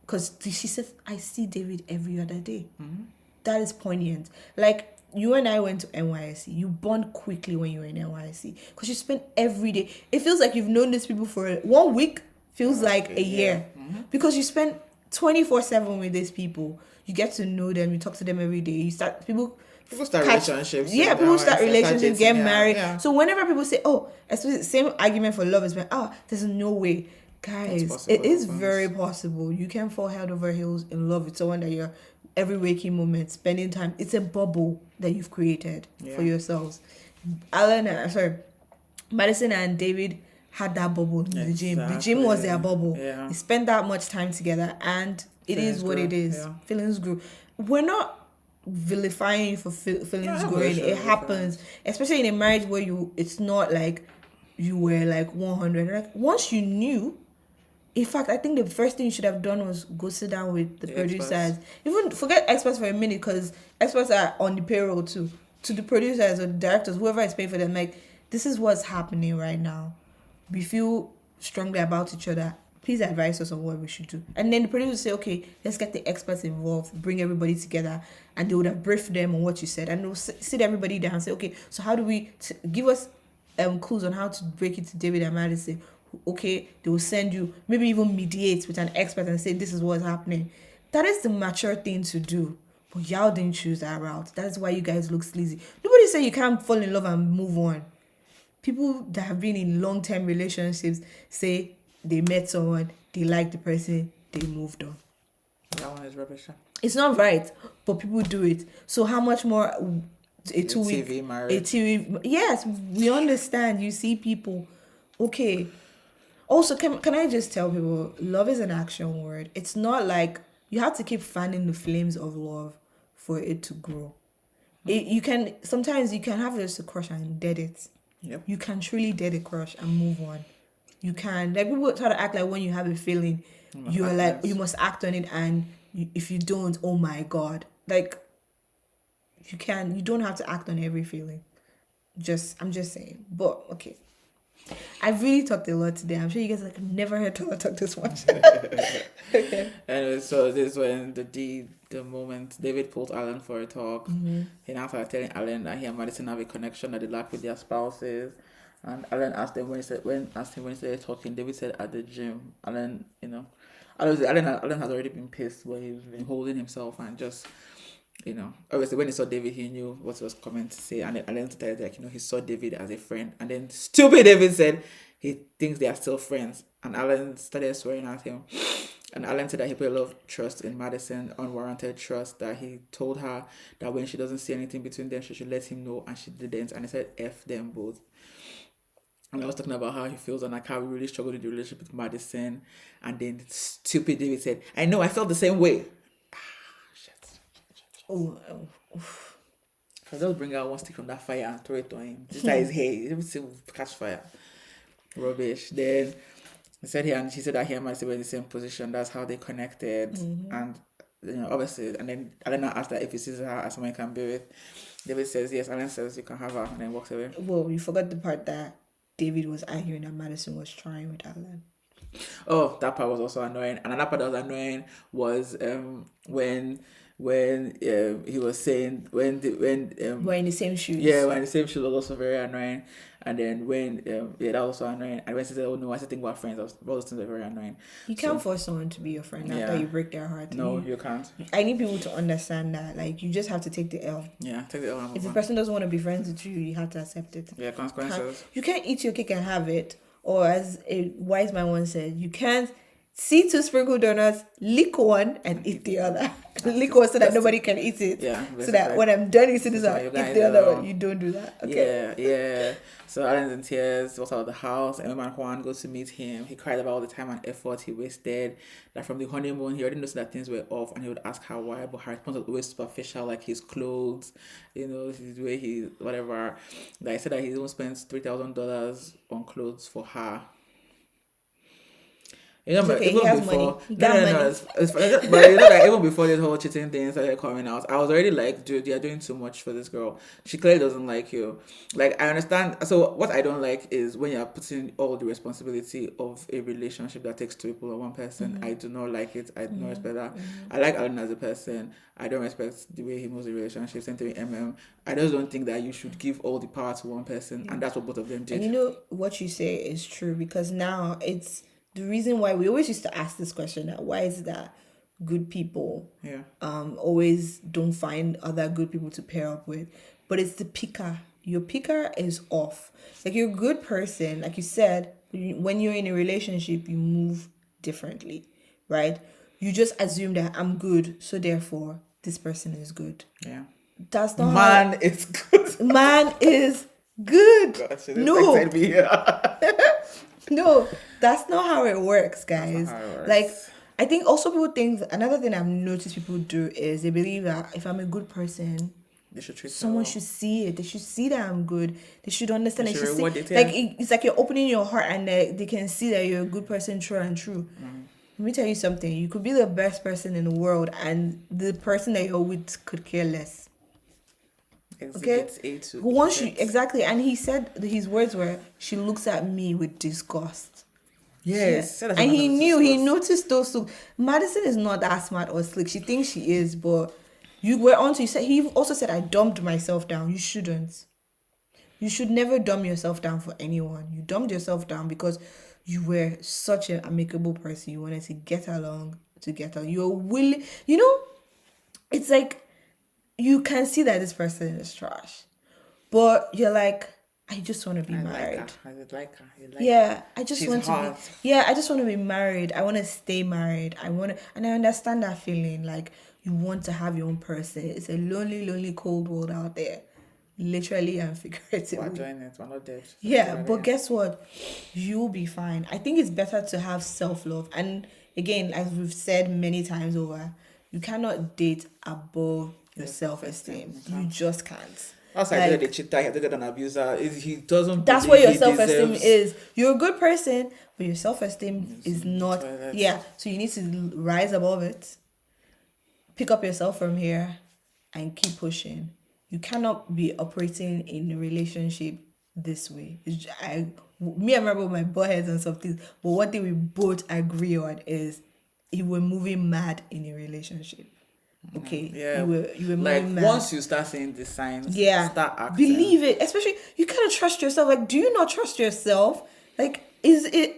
Because she says, I see David every other day. Mm-hmm. That is poignant. Like, you and I went to NYSC. You bond quickly when you're in NYSC. Because you spend every day. It feels like you've known these people for 1 week. Feels like a year. Mm-hmm. Because you spend 24/7 with these people. You get to know them. You talk to them every day. People start relationships. Yeah, people start relationships, get married. Yeah. So whenever people say, especially the same argument for love is when, there's no way. Guys, it is very possible. You can fall head over heels in love with someone that you're every waking moment spending time. It's a bubble that you've created for yourselves. Madison and David had that bubble in the gym. The gym was their bubble. Yeah. They spent that much time together, and feelings is what it is. Yeah. Feelings grew. We're not vilifying you for feelings growing. It happens, especially in a marriage where it's not like you were like 100. Like, once you knew. In fact, I think the first thing you should have done was go sit down with the producers. Experts. Even forget experts for a minute, because experts are on the payroll too. To the producers or the directors, whoever is paying for them, like, this is what's happening right now. We feel strongly about each other. Please advise us on what we should do. And then the producers say, okay, let's get the experts involved, bring everybody together, and they would have briefed them on what you said. And they'll sit everybody down and say, okay, so how do we give us clues on how to break it to David and Madison? Okay, they will send you, maybe even mediate with an expert and say, this is what's happening. That is the mature thing to do. But y'all didn't choose that route. That's why you guys look sleazy. Nobody say you can't fall in love and move on. People that have been in long-term relationships say they met someone, they liked the person, they moved on. That one is rubbish. It's not right, but people do it. So how much more a 2 week TV marriage? Yes, we understand. You see people. Okay. Also, can I just tell people, love is an action word. It's not like you have to keep fanning the flames of love for it to grow. Sometimes you can have just a crush and dead it. Yep. You can truly dead a crush and move on. You can. Like, people try to act like when you have a feeling, you're like, you must act on it, and if you don't, oh my God. Like, you don't have to act on every feeling. I'm just saying. But, okay. I've really talked a lot today. I'm sure you guys I've never heard Tola talk this much. Okay. Anyway, so this is when the moment David pulled Alan for a talk. Mm-hmm. He now started telling Alan that he and Madison have a connection that they lack with their spouses. And Alan asked him when he started talking. David said at the gym. Alan has already been pissed, but he's been holding himself and just. Obviously when he saw David, he knew what he was coming to say, and then Alan started he saw David as a friend, and then stupid David said he thinks they are still friends, and Alan started swearing at him, and Alan said that he put a lot of trust in Madison, unwarranted trust, that he told her that when she doesn't see anything between them, she should let him know, and she didn't, and he said F them both. And I was talking about how he feels and like how he really struggled in the relationship with Madison. And then stupid David said, I know, I felt the same way. Shit. Oh, I'll just bring out one stick from that fire and throw it on him. This guy is here. Everything will catch fire. Rubbish. Then he said she said that he and Madison were in the same position. That's how they connected. And obviously, and then Alena asked her if he sees her as someone he can be with. David says yes. Alena says you can have her, and then walks away. Well, you forgot the part that David was arguing that Madison was trying with Alan. Oh, that part was also annoying. And another part that was annoying was when he was saying we're in the same shoes. Yeah, we're in the same shoes was also very annoying. And then when that was also annoying. And when she said, "Oh no, I still think we're friends," all those things are very annoying. You can't force someone to be your friend after you break their heart. No, you can't. I need people to understand that. Like, you just have to take the L. Yeah, take the L. If the person doesn't want to be friends with you, you have to accept it. Yeah, consequences. You can't eat your cake and have it. Or as a wise man once said, you can't see two sprinkled donuts, lick one and eat the other. Lick one so that nobody can eat it. Yeah. So that when I'm done eating this one, eat the other one. You don't do that. Okay. Yeah. So Alan's in tears, walks out of the house, and when Juan goes to meet him, he cried about all the time and effort he wasted. That from the honeymoon, he already knows that things were off, and he would ask her why, but her response was always superficial, like his clothes, his way whatever. That he said that he even spent $3,000 on clothes for her. But even before, but even before this whole cheating thing started coming out, I was already like, dude, you're doing too much for this girl. She clearly doesn't like you. Like, I understand. So what I don't like is when you're putting all the responsibility of a relationship that takes two people or one person. I do not like it. I do not respect that. I like Alan as a person. I don't respect the way he moves the relationship. Same thing with I just don't think that you should give all the power to one person, and that's what both of them did. And what you say is true, because now it's the reason why we always used to ask this question, why is it that good people always don't find other good people to pair up with? But it's the picker. Your picker is off. Like, you're a good person, like you said, when you're in a relationship, you move differently, right? You just assume that I'm good, so therefore this person is good. Yeah. That's not Man is good. Man is good. God, No. No, that's not how it works, guys. Like, I think also people think, another thing I've noticed people do is they believe that if I'm a good person, they should treat someone should see it. They should see that I'm good. They should understand. They should reward it, like, it's like you're opening your heart and they can see that you're a good person, true and true. Let me tell you something. You could be the best person in the world, and the person that you're with could care less. Okay, exactly. And he said his words were, "She looks at me with disgust." Yes, and he noticed those two. Madison is not that smart or slick. She thinks she is, but you were on to. He also said, "I dumbed myself down." You shouldn't. You should never dumb yourself down for anyone. You dumbed yourself down because you were such an amicable person. You wanted to get along. You're willing. It's like, you can see that this person is trash, but you're like, I just want to be married. I just want to be married. I want to stay married. And I understand that feeling. Like, you want to have your own person. It's a lonely, lonely, cold world out there, literally and figuratively. We're doing it. We're not dead. Yeah, but guess what? You'll be fine. I think it's better to have self-love. And again, as we've said many times over, you cannot date above your self-esteem. You just can't. That's like the cheater, he dated an abuser. He doesn't. That's what your self-esteem is. You're a good person, but your self-esteem is not. Yeah, so you need to rise above it, pick up yourself from here, and keep pushing. You cannot be operating in a relationship this way. I remember my boyheads and some things, but one thing we both agree on is you were moving mad in a relationship. Okay. Yeah. You were moving like mad. Once you start seeing the signs, start acting. Believe it. Especially, you cannot trust yourself. Like, do you not trust yourself? Like,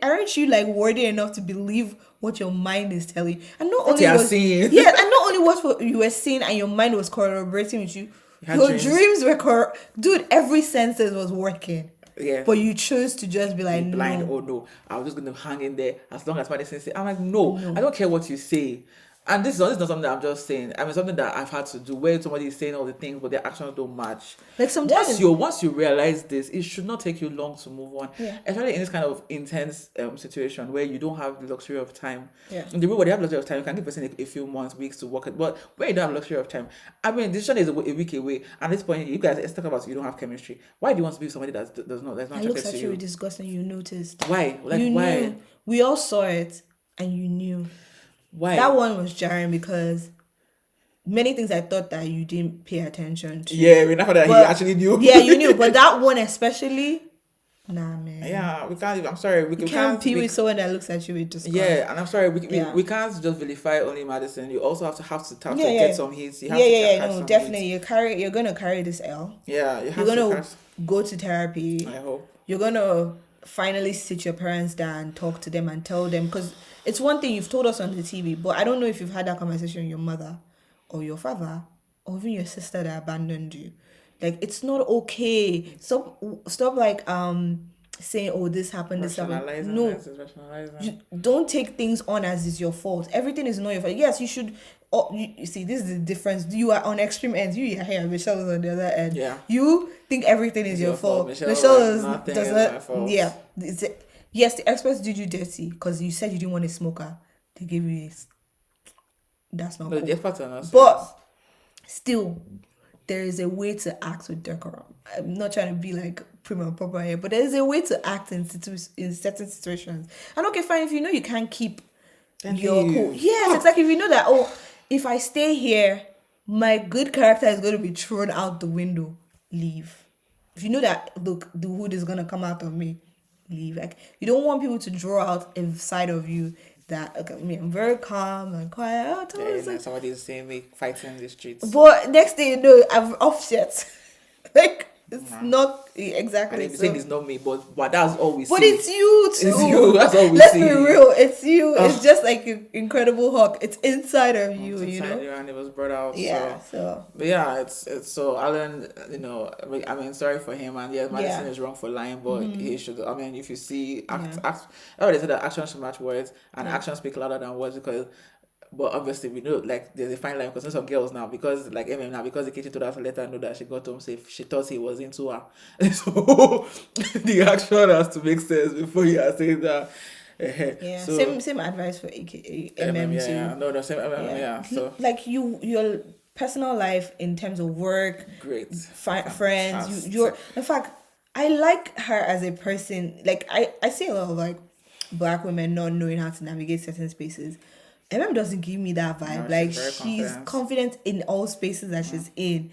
aren't you like worthy enough to believe what your mind is telling you? And not what only you are seeing. Yeah, and not only what you were seeing and your mind was corroborating with you. Your dreams were dude, every senses was working. Yeah. But you chose to just be like, blind. no. Oh no, I was just gonna hang in there as long as Madison says. I'm like, no, I don't care what you say. And this is not something that I'm just saying. I mean, something that I've had to do where somebody is saying all the things, but their actions don't match. Like sometimes, Once you realize this, it should not take you long to move on. Yeah. Especially in this kind of intense situation where you don't have the luxury of time. Yeah. In the way where they have luxury of time, you can give a person a few months, weeks to work it. But when you don't have luxury of time, I mean, decision is a week away. At this point, you guys, let's talk about you don't have chemistry. Why do you want to be with somebody that's not I attracted looked to at you with disgust and you noticed. Why? Like, you why? knew. We all saw it and you knew. Why? That one was jarring because many things I thought that you didn't pay attention to. Yeah, enough that he actually knew. Yeah, you knew. But that one especially, nah, man. Yeah, we can't. I'm sorry, we can't be with someone that looks at you with disgust. Yeah, and I'm sorry, we can't just vilify only Madison. You also have to get some hits. You have No, definitely. Hits. You're gonna carry this L. Yeah, you're gonna go to therapy. I hope you're gonna finally sit your parents down, talk to them, and tell them, because it's one thing you've told us on the TV, but I don't know if you've had that conversation with your mother or your father or even your sister that abandoned you. Like, it's not okay. Stop like saying, oh, this happened, this happened. No, don't take things on as is your fault. Everything is not your fault. Yes, you should. Oh, you see, this is the difference. You are on extreme ends. You are here. Michelle is on the other end. Yeah. You think everything is your fault. Michelle does not. Yeah. Yes, the experts did you dirty because you said you didn't want a smoker. They gave you this. That's not cool. The experts are not. But still, there is a way to act with decorum. I'm not trying to be like prim and proper here, but there is a way to act in certain situations. And okay, fine, if you know you can't keep your cool. Yes, it's like if you know that, oh, if I stay here, my good character is going to be thrown out the window, leave. If you know that, look, the hood is going to come out of me, leave. Like, you don't want people to draw out a side of you that, okay, I'm very calm and quiet. Somebody's saying me fighting in the streets. But next thing you know, I'm offset. Like, it's not exactly. And saying it's not me, but that's all we see. But it's you too. It's you. That's all we see. Let's be real. It's you. It's just like an Incredible Hulk. It's inside of you. You know. And it was brought out. Yeah. But yeah, it's so Alan. You know, I mean, sorry for him. And yes, Madison is wrong for lying, but he should. I mean, if you see act. Everybody said that actions should match words, and actions speak louder than words because. But obviously, we know, like, there's a fine line because some girls now, because, like, now, because the kitchen told us to let her know that she got home safe, she thought he was into her. So, the action has to make sense before you are saying that. Yeah, so, same advice for AKA MM too. Yeah. No, same MM, yeah. So, like, your personal life in terms of work, great. Friends, in fact, I like her as a person. Like, I see a lot of, like, Black women not knowing how to navigate certain spaces. MM doesn't give me that vibe. No, like, she's confident in all spaces that she's in.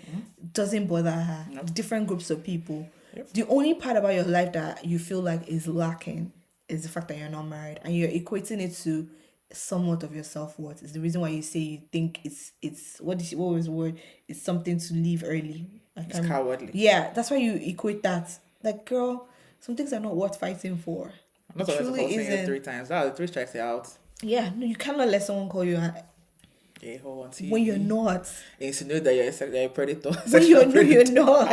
Doesn't bother her. Different groups of people. Yep. The only part about your life that you feel like is lacking is the fact that you're not married, and you're equating it to somewhat of your self-worth. It's the reason why you say you think it's what was the word? It's something to leave early. It's cowardly. Yeah, that's why you equate that. Like, girl, some things are not worth fighting for. I'm not supposed to say it 3 times. That 3 strikes you out. Yeah, no, you cannot let someone call you when you're not. Insinuate that you're a predator. When you're not.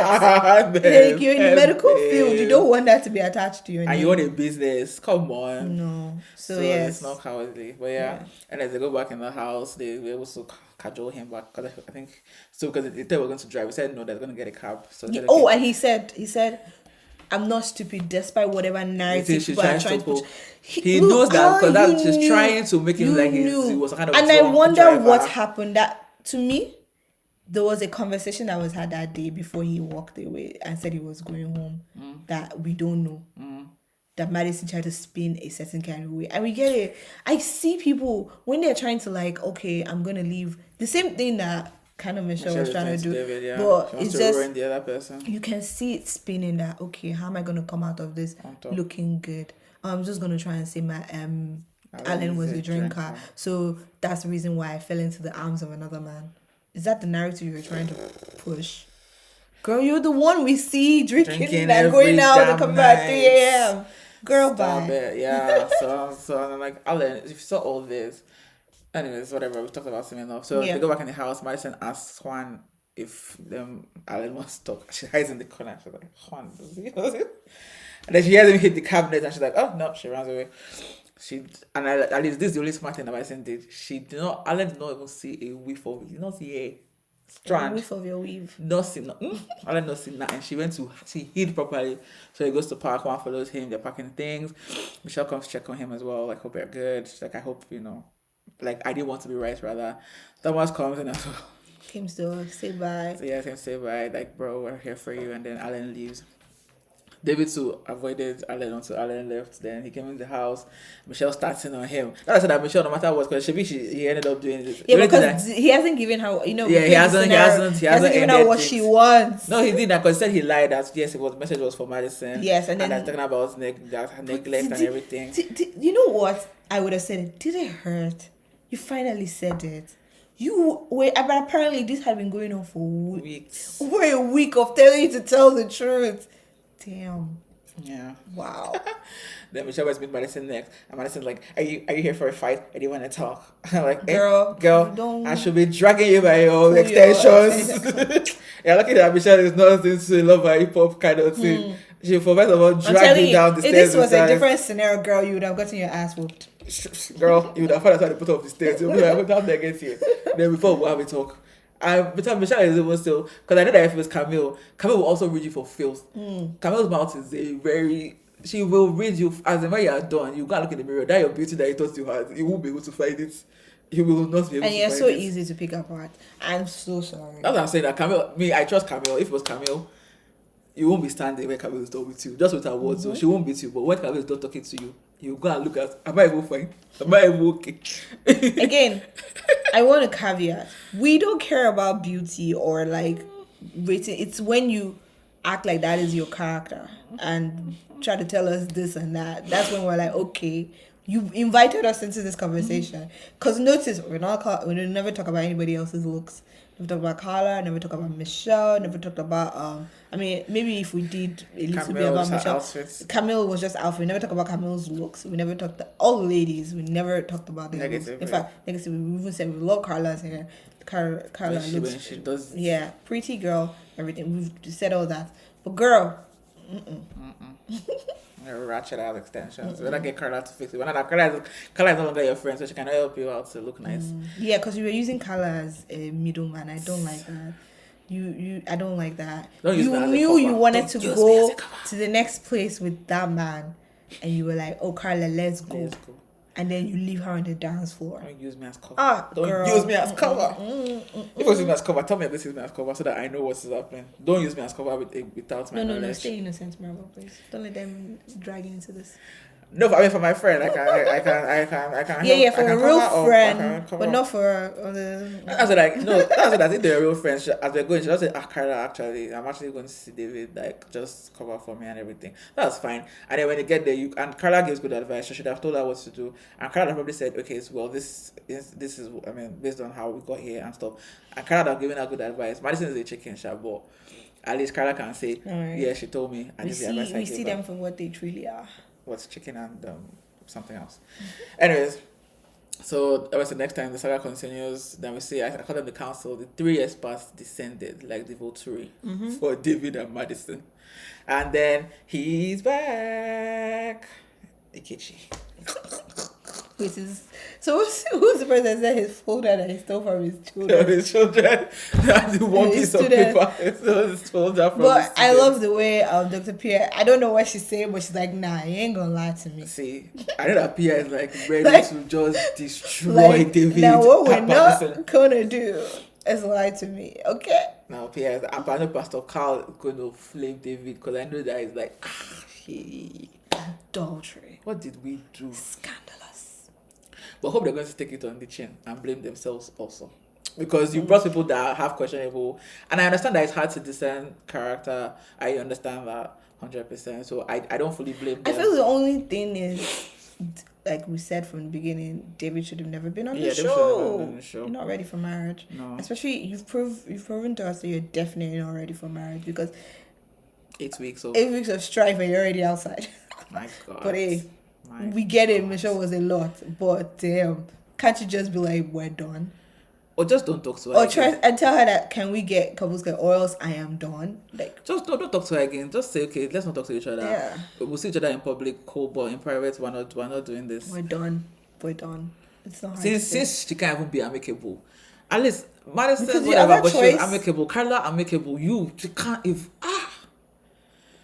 Like, you're in the medical field. You don't want that to be attached to you. And you want a business. Come on. No. So yes. It's not cowardly. But yeah. And as they go back in the house, they also cajole him back. Because I think, so because they thought we were going to drive. We said, no, they're going to get a cab. So and he said, I'm not stupid, despite whatever narrative people are trying to push. He knows that because that's just trying to make him like he was a kind of. And I wonder what happened. That, to me, there was a conversation that was had that day before he walked away and said he was going home. That we don't know. That Madison tried to spin a certain kind of way, and we get it. I see people when they're trying to, like, okay, I'm gonna leave. The same thing that kind of Michelle was trying to do, David, yeah. But it's just ruin the other person. You can see it spinning that, okay, how am I gonna come out of this looking good? I'm just gonna try and say my Alan was a drinker, so that's the reason why I fell into the arms of another man. Is that the narrative you're trying to push? Girl, you're the one we see drinking and going out and coming back at 3 a.m. Girl, stop bye. It. Yeah. so I'm like, Alan, if you saw all this. Anyways, whatever, we talked about him enough. So they go back in the house. Madison asks Juan if Alan wants to talk. She hides in the corner. She's like, Juan, does he? And then she hears him hit the cabinet and she's like, oh, no, she runs away. At least this is the only smart thing that Madison did. Alan did not even see a whiff of it. He did not see a strand. Whiff of your weave. Not see nothing. Alan not see nothing. She hid properly. So he goes to park, one follows him, they're packing things. Michelle comes to check on him as well. Like, hope you're good. She's like, I hope, like, I didn't want to be right, rather. Thomas comes and Came to say bye. so yeah, say bye. Like, bro, we're here for you. And then Alan leaves. David too avoided Alan until Alan left. Then he came in the house. Michelle starts in on him. That's said that Michelle, no matter what, because he ended up doing this. Yeah, because he hasn't given her, Yeah, he hasn't given her what she wants. No, he did that because he said he lied that yes, the message was for Madison. Yes, and then talking about neglect and everything. You know what? I would have said it. Did it hurt? You finally said it. But apparently this had been going on for weeks. Over a week of telling you to tell the truth. Damn. Yeah. Wow. Then Michelle was with Madison next, and Madison's like, "Are you here for a fight? Or do you want to talk?" I'm like, girl, I should be dragging you by your extensions. Yeah, lucky that Michelle is not into love and hip hop kind of thing. She first of all drag you down the stairs. If this was a different scenario, girl, you would have gotten your ass whooped. Girl, you would have found out how to put up the stairs. You'll be like, "What happened against you?" Then before we have a talk. But Michelle is even still, because I know that if it was Camille will also read you for filth. Camille's mouth is she will read you as the way you are done. You gotta look in the mirror. That your beauty that you thought you had, you won't be able to find it. You will not be able to find it. And you're so easy to pick apart. I'm so sorry. That's what I'm saying. That I trust Camille. If it was Camille, you won't be standing when Camille is done with you. Just with her words, so she won't beat you. But when Camille is done talking to you, you go and look at, am I even fine? Am I even okay? Again, I want a caveat. We don't care about beauty or like rating. It's when you act like that is your character and try to tell us this and that. That's when we're like, okay, you invited us into this conversation. Because notice, we never talk about anybody else's looks. Never talk about Carla, never talk about Michelle, never talked about maybe if we did a little bit about Michelle. Outfits. Camille was just outfit. We never talk about Camille's looks. We never talked all the ladies. We never talked about their looks. In fact, negative. We even said we love Carla's hair. Carla looks. When she does. Yeah, pretty girl. Everything. We've said all that. But girl. Ratchet out extensions. When I get Carla to fix it. Carla is no longer your friend, so she can help you out to look nice. Yeah, because you were using Carla as a middleman. I don't like that. I don't like that. You knew you wanted to go to the next place with that man, and you were like, "Oh, Carla, let's go." And then you leave her on the dance floor. Don't use me as cover. Use me as cover. If you use me as cover, tell me this is me as cover so that I know what's happening. Don't use me as cover without my knowledge. No, stay innocent, Marvel, please. Don't let them drag you into this. No, for my friend, I can. Yeah, for a real friend, but not for other. That's what I think they're real friends. As we're going, she just said, Carla, actually, I'm actually going to see David. Like, just cover for me and everything. That's fine. And then when you get there, and Carla gives good advice. She should have told her what to do. And Carla probably said, okay, so, well, this is, based on how we got here and stuff. And Carla would have given her good advice. Madison is a chicken shop, but at least Carla can say, yeah, she told me. And we see them for what they truly are. What's chicken and something else. Anyways, so that was the next time the saga continues. Then we see, I call them the council. The 3 experts descended like the votary for David and Madison. And then he's back. Ikichi. So who's the person that said his folder that he stole from his children? His children. That's the one piece of paper. So his folder from But I love the way Dr. Pierre, I don't know what she's saying, but she's like, nah, you ain't gonna lie to me. See, I know that Pierre is like ready to just destroy David. Now what we're not gonna do is lie to me, okay? Now Pierre, I know Pastor Carl is going to flame David because I know that he's like, adultery. What did we do? Scandalous. But I hope they're going to take it on the chin and blame themselves also. Because you brought people that have questionable... And I understand that it's hard to discern character. I understand that 100%. So I don't fully blame them. I feel the only thing is, like we said from the beginning, David should have never been on the show. You're not ready for marriage. No. Especially, you've proven to us that you're definitely not ready for marriage because... 8 weeks of strife and you're already outside. My God. But hey... We get it, Michelle was a lot, but damn, can't you just be like, we're done? Or just don't talk to her Or again. try and tell her that, can we get couples care, or else I am done. Like, Just don't talk to her again. Just say, okay, let's not talk to each other. Yeah. We'll see each other in public, cool, but in private, we're not doing this. we're done. It's not hard. Since she can't even be amicable. At least Madison, Because the whatever, other but she's choice- amicable. Carla amicable. You can't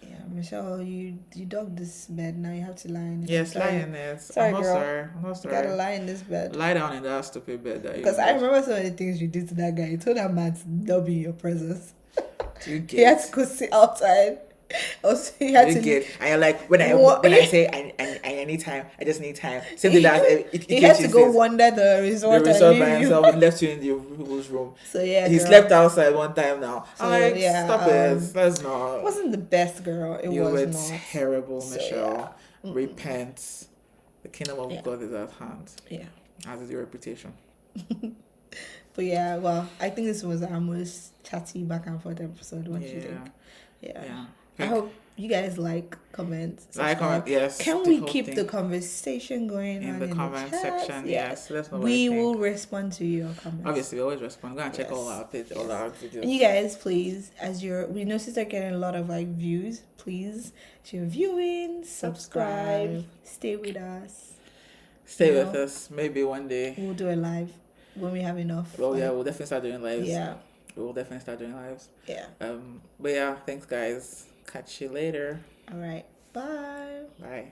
Yeah, Michelle, you dug this bed. Now you have to lie in it. Yes, Sorry. lie in it. Sorry, I'm not girl. sorry. I'm not You sorry. gotta lie in this bed. Lie down in that stupid bed that Because you I made. remember some of the things you did to that guy. You told that man to not be in your presence. You He had get. to go sit outside. Also, he had You to. get. And you're like, when What? I say I need time, I just need time. Same thing that He had to go wander the the resort, resort and by leave you. himself and left you in the people's room. So yeah, He girl. slept outside one time now. So, I'm like, yeah, stop it. Let's not. It wasn't the best, girl. It You were was not. terrible, So, Michelle. Repent. The kingdom of Yeah. God is at hand. Yeah. As is your reputation. But yeah, well, I think this was our most chatty back and forth episode. What do you Yeah. think? Yeah. Yeah. I hope you guys like, comment, Like, subscribe. comment, yes. Can the we whole keep thing. the conversation going in on the comment chat? section? Yes. Let us know what We you think. will respond to your comments. Obviously, we always respond. Go and check Yes. all our page, all our videos. And you guys, please, we noticed they're getting a lot of like views. Please, if you're viewing, subscribe, stay with us. Stay you with know. us. Maybe one day. We'll do a live when we have enough. Oh yeah, we'll definitely start doing lives. Yeah. We'll definitely start doing lives. Yeah. But yeah, thanks guys. Catch you later. All right. Bye. Bye.